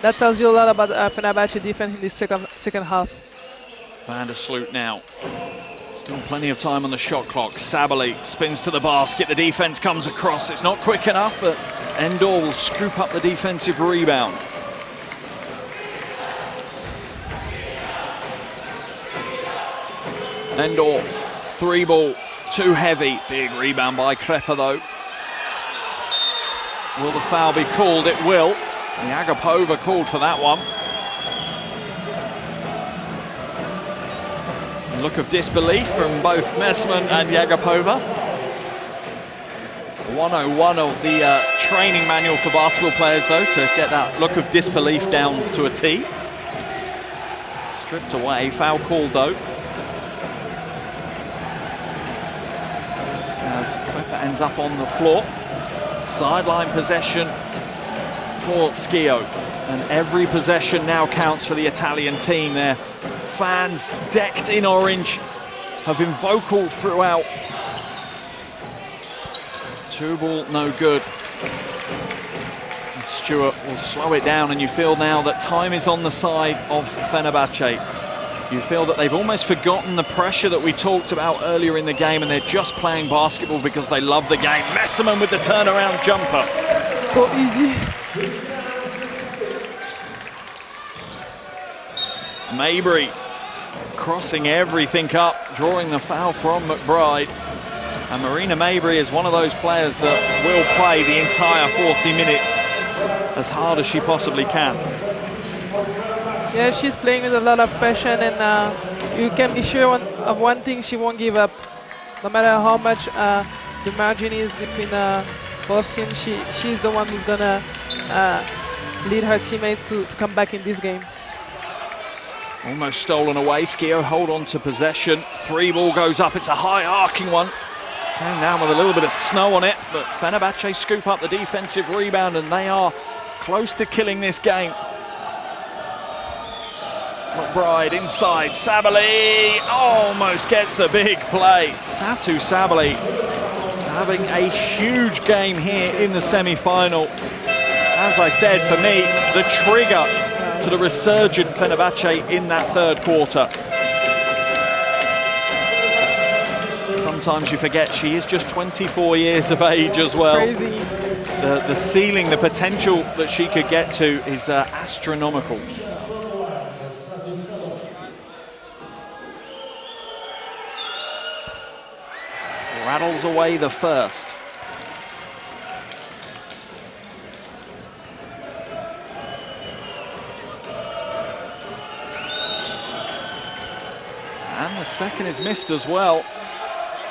Speaker 3: that tells you a lot about Fenerbahce defense in this second half.
Speaker 4: Van der Sloot now. Still plenty of time on the shot clock. Sabali spins to the basket. The defense comes across. It's not quick enough, but Endor will scoop up the defensive rebound. Endor, 3 ball, too heavy. Big rebound by Krepa though. Will the foul be called? It will. The Agapova called for that one. look of disbelief from both Messerman and Jagapova. 101 of the training manual for basketball players, though, to get that look of disbelief down to a T. Stripped away, foul called though. As Pepper ends up on the floor. Sideline possession for Schio. And every possession now counts for the Italian team. Their fans, decked in orange, have been vocal throughout. Two ball, no good. And Stewart will slow it down, and you feel now that time is on the side of Fenerbahce. You feel that they've almost forgotten the pressure that we talked about earlier in the game, and they're just playing basketball because they love the game. Messerman with the turnaround jumper.
Speaker 3: So easy.
Speaker 4: Mabry crossing everything up, drawing the foul from McBride. And Marina Mabry is one of those players that will play the entire 40 minutes as hard as she possibly can.
Speaker 3: Yeah, she's playing with a lot of passion, and you can be sure of one thing: she won't give up. No matter how much the margin is between both teams, she's the one who's gonna lead her teammates to come back in this game.
Speaker 4: Almost stolen away. Schio hold on to possession. Three ball goes up. It's a high arcing one. Came down with a little bit of snow on it, but Fenerbahce scoop up the defensive rebound, and they are close to killing this game. McBride inside. Sabali almost gets the big play. Satu Sabali having a huge game here in the semi-final. As I said, for me, the trigger to the resurgent Fenerbahce in that third quarter. Sometimes you forget she is just 24 years of age as well.
Speaker 3: Crazy.
Speaker 4: The ceiling, the potential that she could get to is astronomical. Rattles away the first. And the second is missed as well.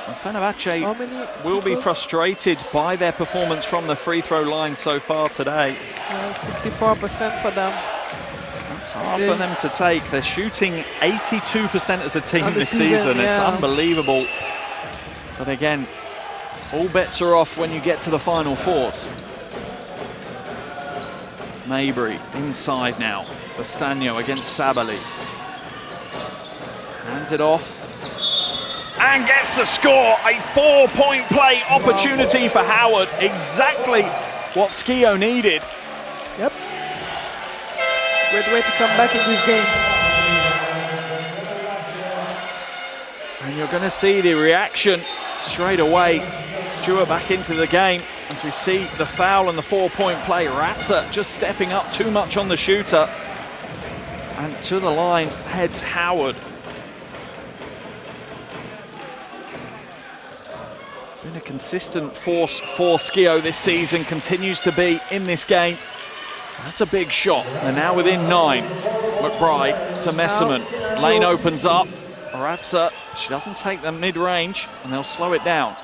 Speaker 4: And Fenerbahce will be frustrated by their performance from the free throw line so far today.
Speaker 3: 64% for them.
Speaker 4: That's hard for them to take. They're shooting 82% as a team this season. It's unbelievable. But again, all bets are off when you get to the final fours. Mabry inside now. Bastagno against Sabali. Hands it off. And gets the score. A 4-point play opportunity for Howard. Exactly what Schio needed.
Speaker 3: Yep. Great way to come back in this game.
Speaker 4: And you're going to see the reaction straight away. Stewart back into the game as we see the foul and the 4-point play. Ratzer just stepping up too much on the shooter. And to the line heads Howard. Been a consistent force for Schio this season, continues to be in this game. That's a big shot. They're now within 9. McBride to Messerman. Lane opens up. Ratzer, she doesn't take the mid-range, and they'll slow it down.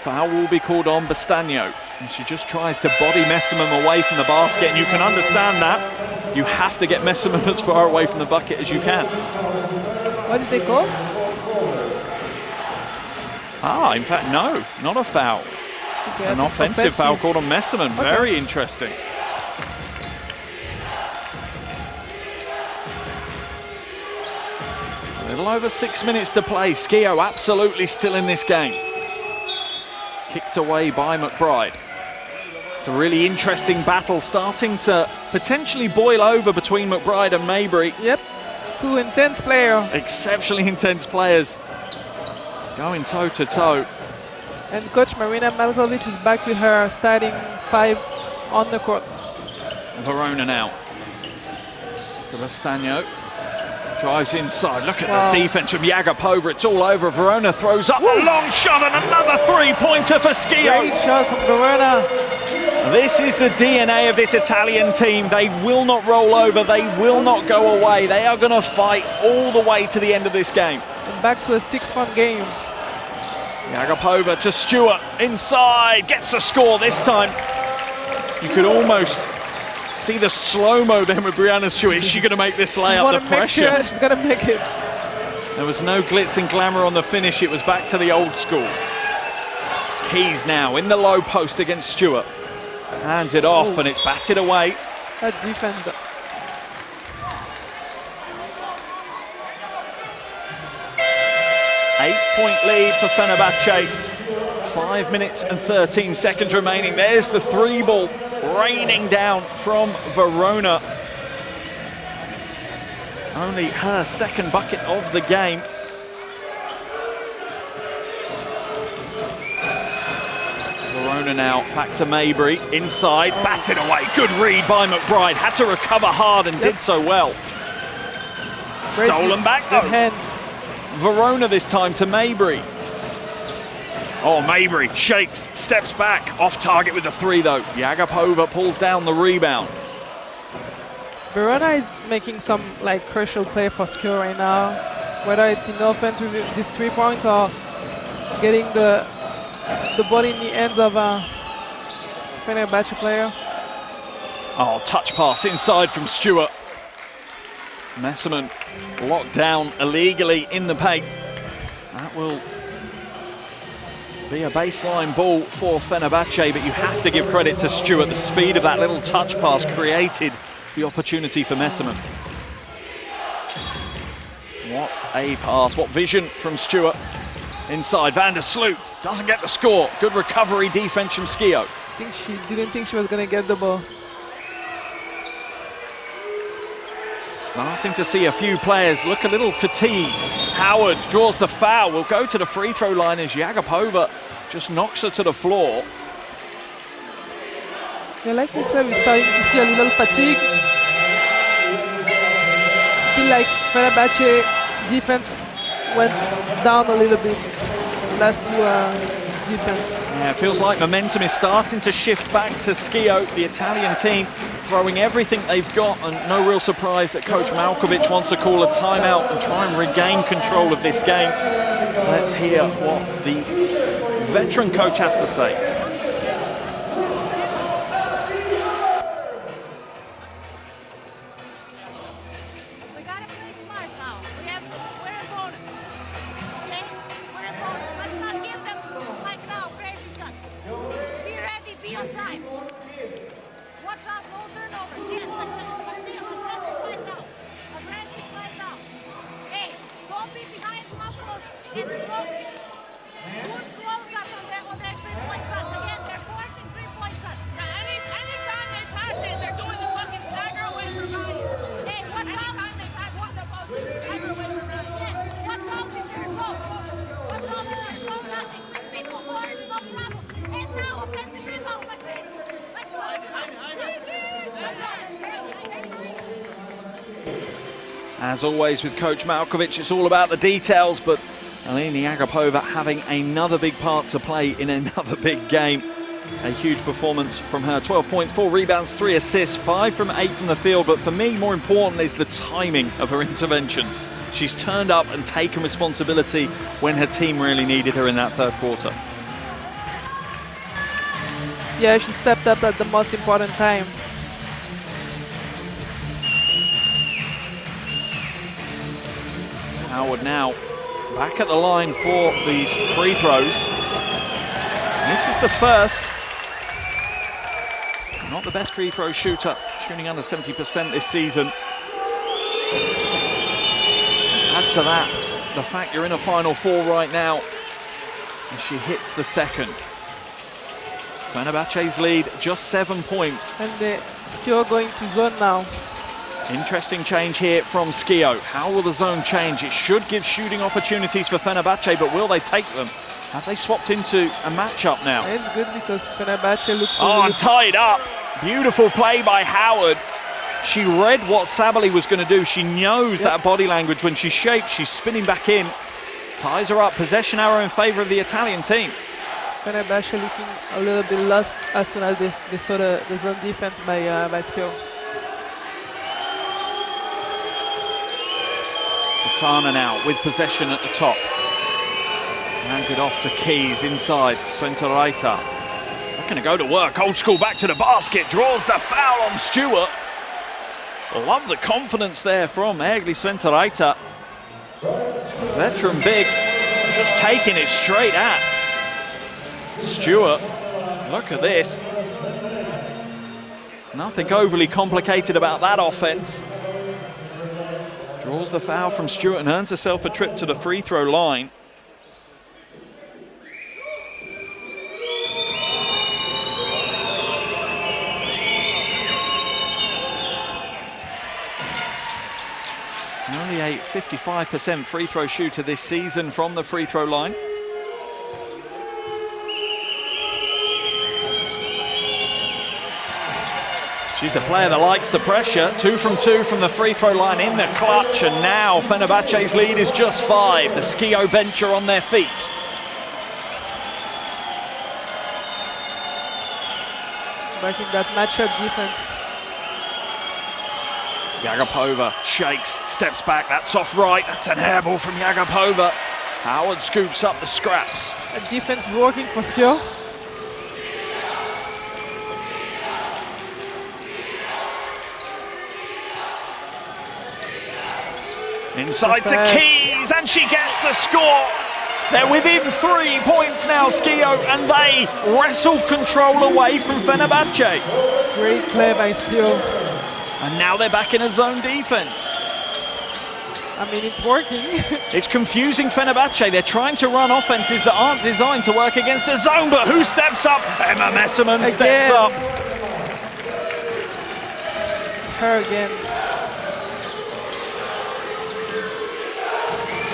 Speaker 4: Foul will be called on Bastagno, and she just tries to body Messerman away from the basket, and you can understand that. You have to get Messerman as far away from the bucket as you can.
Speaker 3: What did they call?
Speaker 4: In fact, no, not a foul.
Speaker 3: Okay,
Speaker 4: an offensive foul called on Messerman. Okay. Very interesting. A little over 6 minutes to play. Schio absolutely still in this game. Kicked away by McBride. It's a really interesting battle starting to potentially boil over between McBride and Mabry.
Speaker 3: Yep, two intense players.
Speaker 4: Exceptionally intense players. Going toe-to-toe.
Speaker 3: And Coach Marina Malkovic is back with her starting 5 on the court.
Speaker 4: Verona now. To Bastagno. Drives inside. Look at the defense from Jagapova. It's all over. Verona throws up a long shot and another three-pointer for Schio.
Speaker 3: Great shot from Verona.
Speaker 4: This is the DNA of this Italian team. They will not roll over. They will not go away. They are going to fight all the way to the end of this game.
Speaker 3: And back to a 6-point game.
Speaker 4: Agapova to Stewart, inside, gets a score this time. You could almost see the slow-mo then with Brianna Stewart. Is she going to make this layup? The pressure.
Speaker 3: Sure she's going to make it.
Speaker 4: There was no glitz and glamour on the finish. It was back to the old school. Keys now in the low post against Stewart. Hands it off and it's batted away.
Speaker 3: That defense.
Speaker 4: 8-point lead for Fenerbahce. 5 minutes and 13 seconds remaining. There's the 3-ball raining down from Verona. Only her second bucket of the game. Verona now back to Maybury, inside, batted away. Good read by McBride, had to recover hard and did so well. Stolen back though.
Speaker 3: Hands.
Speaker 4: Verona this time to Maybury. Oh, Maybury shakes, steps back, off target with the 3 though. Agapova pulls down the rebound.
Speaker 3: Verona is making some like crucial play for Schio right now, whether it's in offense with these 3 points or getting the ball in the hands of a Fenerbahce player.
Speaker 4: Oh, touch pass inside from Stewart. Messerman locked down illegally in the paint. That will be a baseline ball for Fenerbahce, but you have to give credit to Stewart. The speed of that little touch pass created the opportunity for Messerman. What a pass, what vision from Stewart. Inside, Van der Sloot doesn't get the score. Good recovery defense from Schio.
Speaker 3: I think she didn't think she was going to get the ball.
Speaker 4: Starting to see a few players look a little fatigued. Howard draws the foul, will go to the free throw line as Agapova just knocks her to the floor.
Speaker 3: Yeah, like we said, we're starting to see a little fatigue. I feel like Fenerbahce defense went down a little bit last 2 defense.
Speaker 4: Yeah, it feels like momentum is starting to shift back to Schio, the Italian team, throwing everything they've got, and no real surprise that Coach Malkovich wants to call a timeout and try and regain control of this game. Let's hear what the veteran coach has to say.
Speaker 5: We gotta play smart now. We're in bonus. Okay? We're in bonus. Let's not give them like now crazy shots. Be ready, be on time. Watch out, no turnovers. Yes, aggressive right now. Aggressive right now. Hey, don't be behind muscles and throw. Good close up on their 3-point shots. Again, they're forcing 3-point shots.
Speaker 6: Anytime they pass it, they're doing the fucking stagger away from Ryan.
Speaker 5: Hey, watch out.
Speaker 6: Anytime they pass it, the ball stagger away from Ryan.
Speaker 5: Yes, watch out with your zone. Watch out with your zone. Nothing. People forward, no problem. And now offensive rebound like this. Let's go.
Speaker 4: As always with Coach Malkovich, it's all about the details, but Eleni Agapova having another big part to play in another big game. A huge performance from her. 12 points, 4 rebounds, 3 assists, 5 from 8 from the field. But for me, more important is the timing of her interventions. She's turned up and taken responsibility when her team really needed her in that third quarter.
Speaker 3: Yeah, she stepped up at the most important time.
Speaker 4: Howard now back at the line for these free throws. And this is the first. Not the best free throw shooter, shooting under 70% this season. Add to that the fact you're in a Final Four right now, and she hits the second. Fenerbahce's lead just 7 points.
Speaker 3: And the Schio going to zone now.
Speaker 4: Interesting change here from Schio. How will the zone change? It should give shooting opportunities for Fenerbahce, but will they take them? Have they swapped into a matchup now?
Speaker 3: It's good because Fenerbahce looks
Speaker 4: and tied up. Beautiful play by Howard. She read what Sabali was going to do. She knows that body language. When she shakes, she's spinning back in. Ties her up. Possession arrow in favor of the Italian team.
Speaker 3: Fenerbahce looking a little bit lost as soon as they saw the zone defense by Schio.
Speaker 4: Sultana now with possession at the top. Hands it off to Keys inside. Sventoraita looking to go to work. Old school back to the basket. Draws the foul on Stewart. Love the confidence there from Egli Sventoraita. Veteran big, just taking it straight at Stewart. Look at this. Nothing overly complicated about that offense. Draws the foul from Stewart and earns herself a trip to the free throw line. Only a 55% free throw shooter this season from the free throw line. She's a player that likes the pressure. 2 from 2 from the free throw line in the clutch, and now Fenerbahce's lead is just 5. The Schio venture on their feet.
Speaker 3: Working that matchup defense.
Speaker 4: Yagapova shakes, steps back, that's off right, that's an air ball from Yagapova. Howard scoops up the scraps.
Speaker 3: The defense is working for Schio.
Speaker 4: Inside to Keys, and she gets the score. They're within 3 points now, Schio, and they wrestle control away from Fenerbahce.
Speaker 3: Great play by Schio.
Speaker 4: And now they're back in a zone defense.
Speaker 3: I mean, it's working.
Speaker 4: It's confusing Fenerbahce. They're trying to run offenses that aren't designed to work against the zone, but who steps up? Emma Messerman steps up.
Speaker 3: It's her again.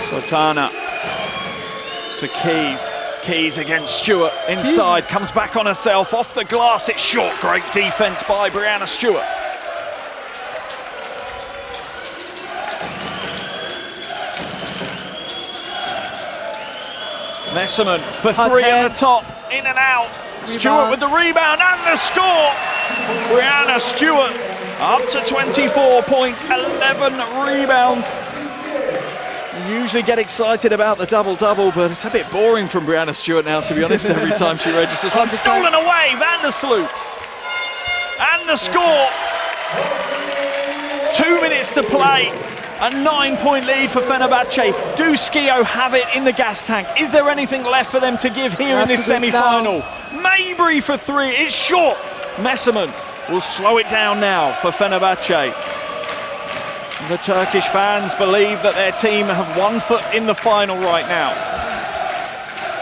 Speaker 4: Sultana to Keys. Keys against Stewart. Inside, comes back on herself. Off the glass, it's short. Great defense by Brianna Stewart. Messerman for 3 at the top, in and out. Stewart with the rebound and the score. Brianna Stewart up to 24 points, 11 rebounds. You usually get excited about the double-double, but it's a bit boring from Brianna Stewart now, to be honest, every time she registers. One stolen away, Van der Sloot. And the score. 2 minutes to play. A 9-point lead for Fenerbahce. Do Schio have it in the gas tank? Is there anything left for them to give here in this semi-final? Mabry for 3, it's short. Messerman will slow it down now for Fenerbahce. The Turkish fans believe that their team have 1 foot in the final right now.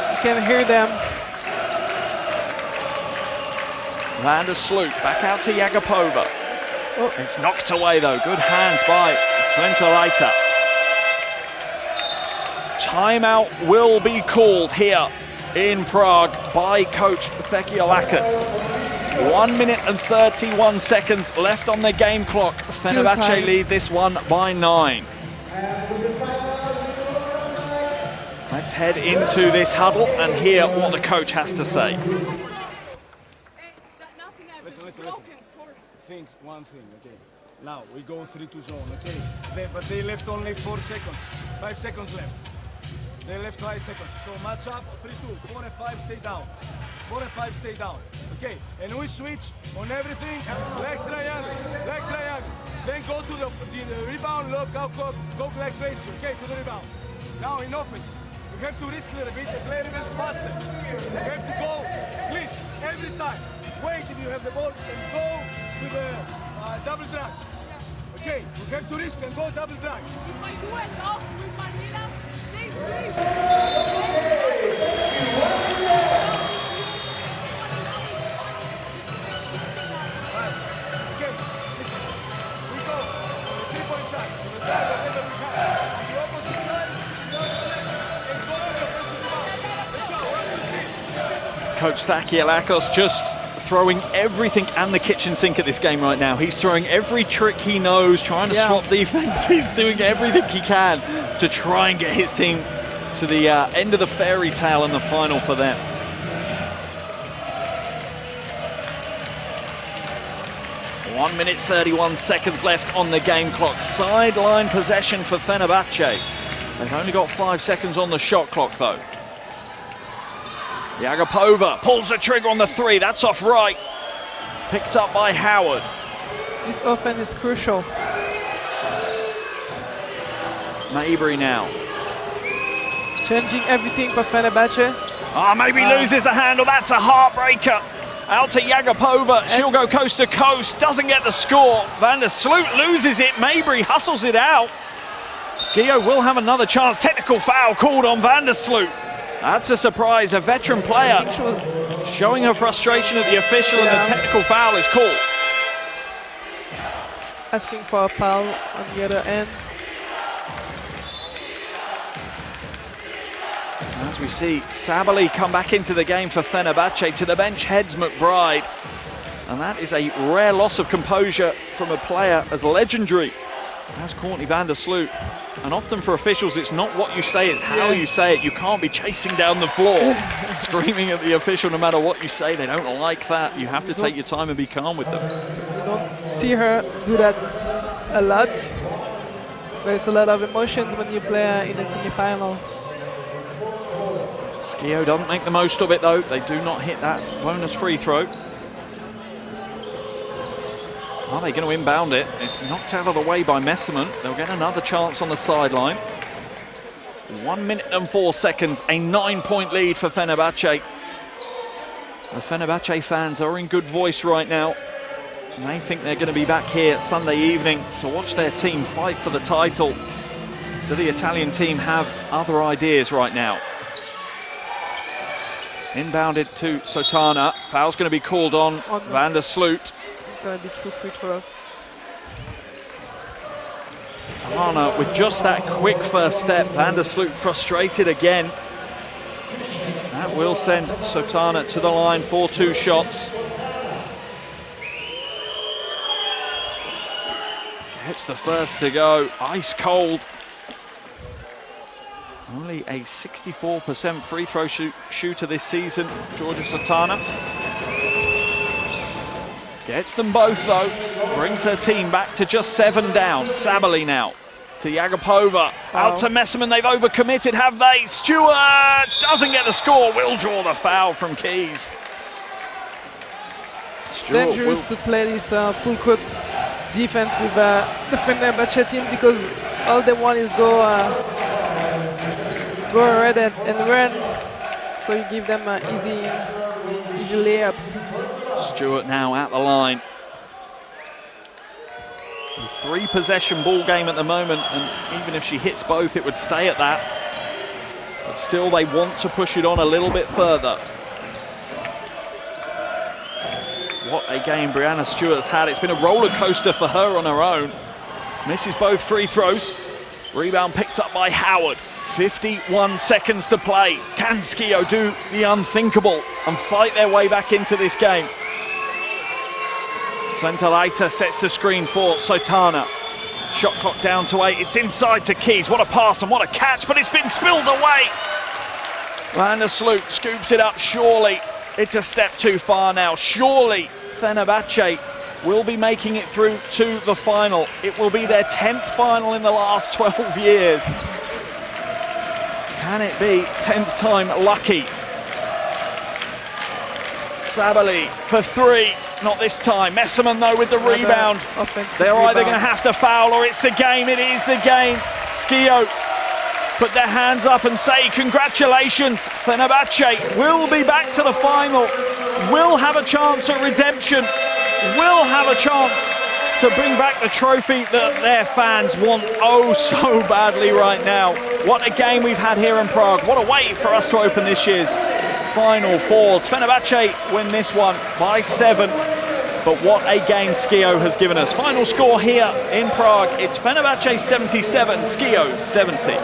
Speaker 3: You can hear them.
Speaker 4: Van der Sloot back out to Yagapova. Oh, it's knocked away though. Good hands by Sventoraita. Timeout will be called here in Prague by coach Alagoz. 1 minute and 31 seconds left on the game clock. Fenerbahce lead this one by 9. Let's head into this huddle and hear what the coach has to say.
Speaker 1: Listen. One thing, okay. Now we go 3-2 zone, okay. But they left only 4 seconds. 5 seconds left. They left 5 seconds. So match up 3-2. 4 and 5 stay down. 4 and 5 stay down. Okay. And we switch on everything. Leg triangle. Leg triangle. Then go to the rebound. Look, go like crazy. Okay, to the rebound. Now in offense, you have to risk a little bit. Play a little bit faster. You have to go, please, every time. Wait if you have the ball and go with the double drag. Okay, you have to risk and go double drag.
Speaker 6: If I do it off with Marina, they sleep.
Speaker 1: Right. Okay, listen. We go on the 3-point shot. We will drive whatever we have. The opposite side, the other side, and go on the offensive rebound. Let's go, 1, 2, 3.
Speaker 4: Coach Alagoz just throwing everything and the kitchen sink at this game right now. He's throwing every trick he knows, trying to swap defense. He's doing everything he can to try and get his team to the end of the fairy tale in the final for them. 1 minute 31 seconds left on the game clock. Sideline possession for Fenerbahce. They've only got 5 seconds on the shot clock though. Jagapova pulls the trigger on the 3. That's off right. Picked up by Howard.
Speaker 3: This offense is crucial.
Speaker 4: Mabry now.
Speaker 3: Changing everything for Fenerbahce.
Speaker 4: Maybe loses the handle. That's a heartbreaker. Out to Jagapova. She'll go coast to coast. Doesn't get the score. Van der Sloot loses it. Mabry hustles it out. Schio will have another chance. Technical foul called on Van der Sloot. That's a surprise. A veteran player showing her frustration at the official, and the technical foul is called.
Speaker 3: Asking for a foul on the other end.
Speaker 4: As we see Sabali come back into the game for Fenerbahce. To the bench heads McBride. And that is a rare loss of composure from a player as legendary as Courtney Van der Sloot. And often for officials, it's not what you say, it's how you say it. You can't be chasing down the floor, screaming at the official no matter what you say. They don't like that. You have to take your time and be calm with them.
Speaker 3: You don't see her do that a lot. There's a lot of emotions when you play in a semi-final.
Speaker 4: Schio doesn't make the most of it though. They do not hit that bonus free throw. Are they going to inbound it? It's knocked out of the way by Messerman. They'll get another chance on the sideline. 1 minute and 4 seconds, a 9-point lead for Fenerbahce. The Fenerbahce fans are in good voice right now. And they think they're going to be back here Sunday evening to watch their team fight for the title. Do the Italian team have other ideas right now? Inbounded to Sotana. Foul's going to be called on Van der Sloot.
Speaker 3: Going to be 2 free throws.
Speaker 4: Hana with just that quick first step. Van der Sloot frustrated again. That will send Sotana to the line for 2 shots. Gets the first to go. Ice cold. Only a 64% free throw shooter this season, Georgia Sotana. Gets them both though, brings her team back to just 7 down. Sabali now to Jagapova, out to Messerman. They've overcommitted, have they? Stewart doesn't get the score, will draw the foul from Keys.
Speaker 3: Dangerous to play this full court defense with the Fenerbahce team, because all they want is go ahead and run, so you give them easy layups.
Speaker 4: Stewart now at the line. 3 possession ball game at the moment, and even if she hits both, it would stay at that. But still, they want to push it on a little bit further. What a game Brianna Stewart's had. It's been a roller coaster for her on her own. Misses both free throws. Rebound picked up by Howard. 51 seconds to play. Can Schio do the unthinkable and fight their way back into this game? Sventalaita sets the screen for Sotana. Shot clock down to 8. It's inside to Keys. What a pass and what a catch, but it's been spilled away. Van der Sloot scoops it up. Surely it's a step too far now. Surely Fenerbahce will be making it through to the final. It will be their 10th final in the last 12 years. Can it be 10th time lucky? Sabali for 3. Not this time. Messerman though with the rebound. They're either going to have to foul or it's the game. It is the game. Schio put their hands up and say congratulations. Fenerbahce will be back to the final. Will have a chance at redemption. Will have a chance to bring back the trophy that their fans want oh so badly right now. What a game we've had here in Prague. What a way for us to open this year's Final Fours. Fenerbahce win this one by 7. But what a game Schio has given us. Final score here in Prague. It's Fenerbahce 77, Schio 70.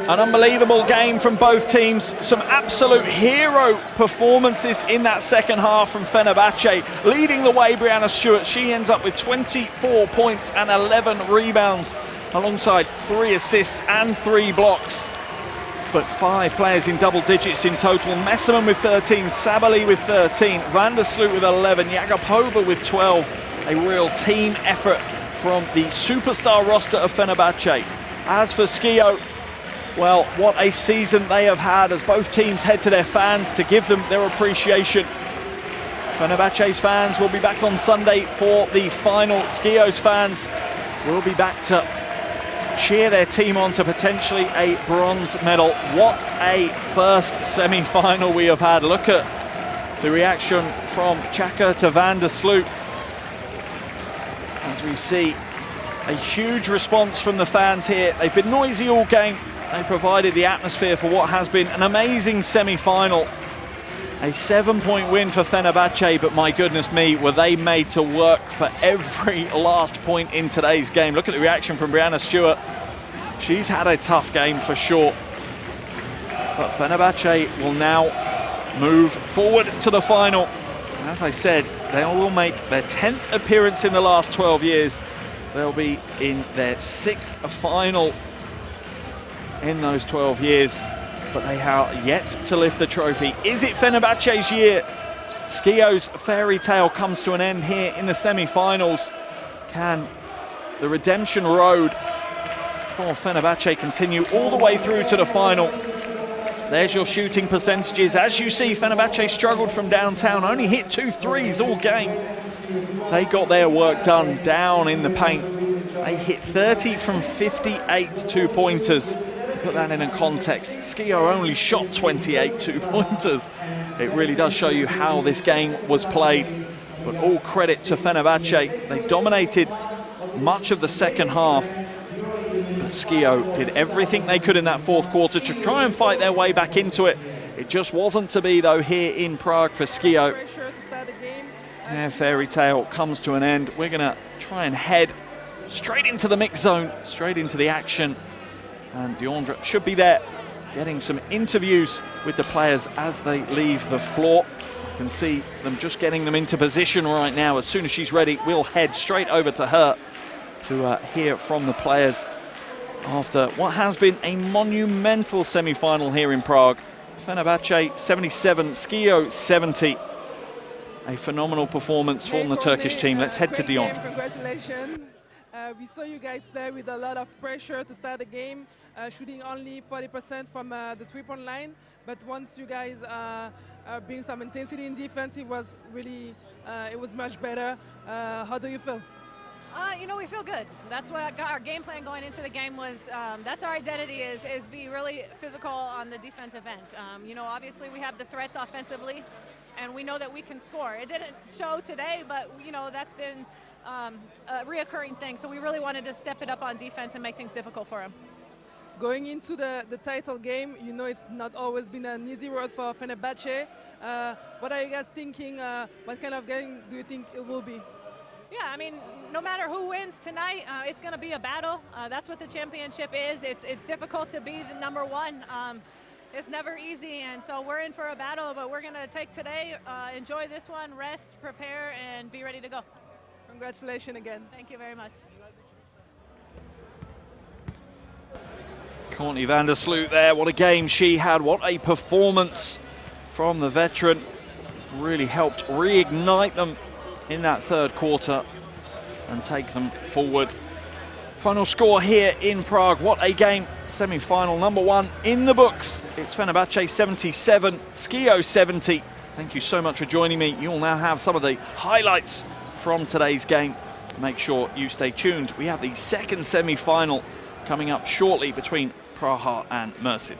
Speaker 4: An unbelievable game from both teams. Some absolute hero performances in that second half from Fenerbahce. Leading the way, Brianna Stewart. She ends up with 24 points and 11 rebounds, alongside 3 assists and 3 blocks. but 5 players in double digits in total. Messerman with 13, Sabali with 13, Van der Sloot with 11, Jagopova with 12. A real team effort from the superstar roster of Fenerbahce. As for Schio, well, what a season they have had as both teams head to their fans to give them their appreciation. Fenerbahce's fans will be back on Sunday for the final. Schio's fans will be back to cheer their team on to potentially a bronze medal. What a first semi-final we have had. Look at the reaction from Chaka to Van der Sloot. As we see a huge response from the fans here. They've been noisy all game. They provided the atmosphere for what has been an amazing semi-final. A 7-point win for Fenerbahce, but my goodness me, were they made to work for every last point in today's game. Look at the reaction from Brianna Stewart. She's had a tough game for sure. But Fenerbahce will now move forward to the final. As I said, they will make their 10th appearance in the last 12 years. They'll be in their 6th final in those 12 years, but they have yet to lift the trophy. Is it Fenerbahce's year? Schio's fairy tale comes to an end here in the semi-finals. Can the redemption road for Fenerbahce continue all the way through to the final? There's your shooting percentages. As you see, Fenerbahce struggled from downtown, only hit 2 threes all game. They got their work done down in the paint. They hit 30 from 58 two-pointers. To put that in a context, Schio only shot 28 two-pointers. It really does show you how this game was played. But all credit to Fenerbahce. They dominated much of the second half. But Schio did everything they could in that fourth quarter to try and fight their way back into it. It just wasn't to be, though, here in Prague for Schio. Their fairy tale comes to an end. We're going to try and head straight into the mix zone, straight into the action. And Deandra should be there, getting some interviews with the players as they leave the floor. You can see them just getting them into position right now. As soon as she's ready, we'll head straight over to her to hear from the players after what has been a monumental semi-final here in Prague. Fenerbahce 77, Schio 70. A phenomenal performance from the Turkish team. Let's head to Deandra.
Speaker 3: Congratulations. We saw you guys play with a lot of pressure to start the game, shooting only 40% from the three-point line. But once you guys bring some intensity in defense, it was really, it was much better. How do you feel?
Speaker 5: You know, we feel good. That's what our game plan going into the game was. That's our identity is be really physical on the defensive end. You know, obviously we have the threats offensively, and we know that we can score. It didn't show today, but you know that's been a reoccurring thing. So we really wanted to step it up on defense and make things difficult for them.
Speaker 3: Going into the title game, you know it's not always been an easy road for Fenerbahce. What are you guys thinking? What kind of game do you think it will be?
Speaker 5: Yeah, I mean, no matter who wins tonight, it's going to be a battle. That's what the championship is. It's difficult to be the number one. It's never easy, and so we're in for a battle, but we're going to take today, enjoy this one, rest, prepare, and be ready to go.
Speaker 3: Congratulations again.
Speaker 5: Thank you very much.
Speaker 4: Courtney van der Sloot there. What a game she had. What a performance from the veteran. Really helped reignite them in that third quarter and take them forward. Final score here in Prague. What a game. Semi-final number one in the books. It's Fenerbahce 77, Schio 70. Thank you so much for joining me. You'll now have some of the highlights from today's game. Make sure you stay tuned. We have the second semi-final coming up shortly between Praha and Mersin.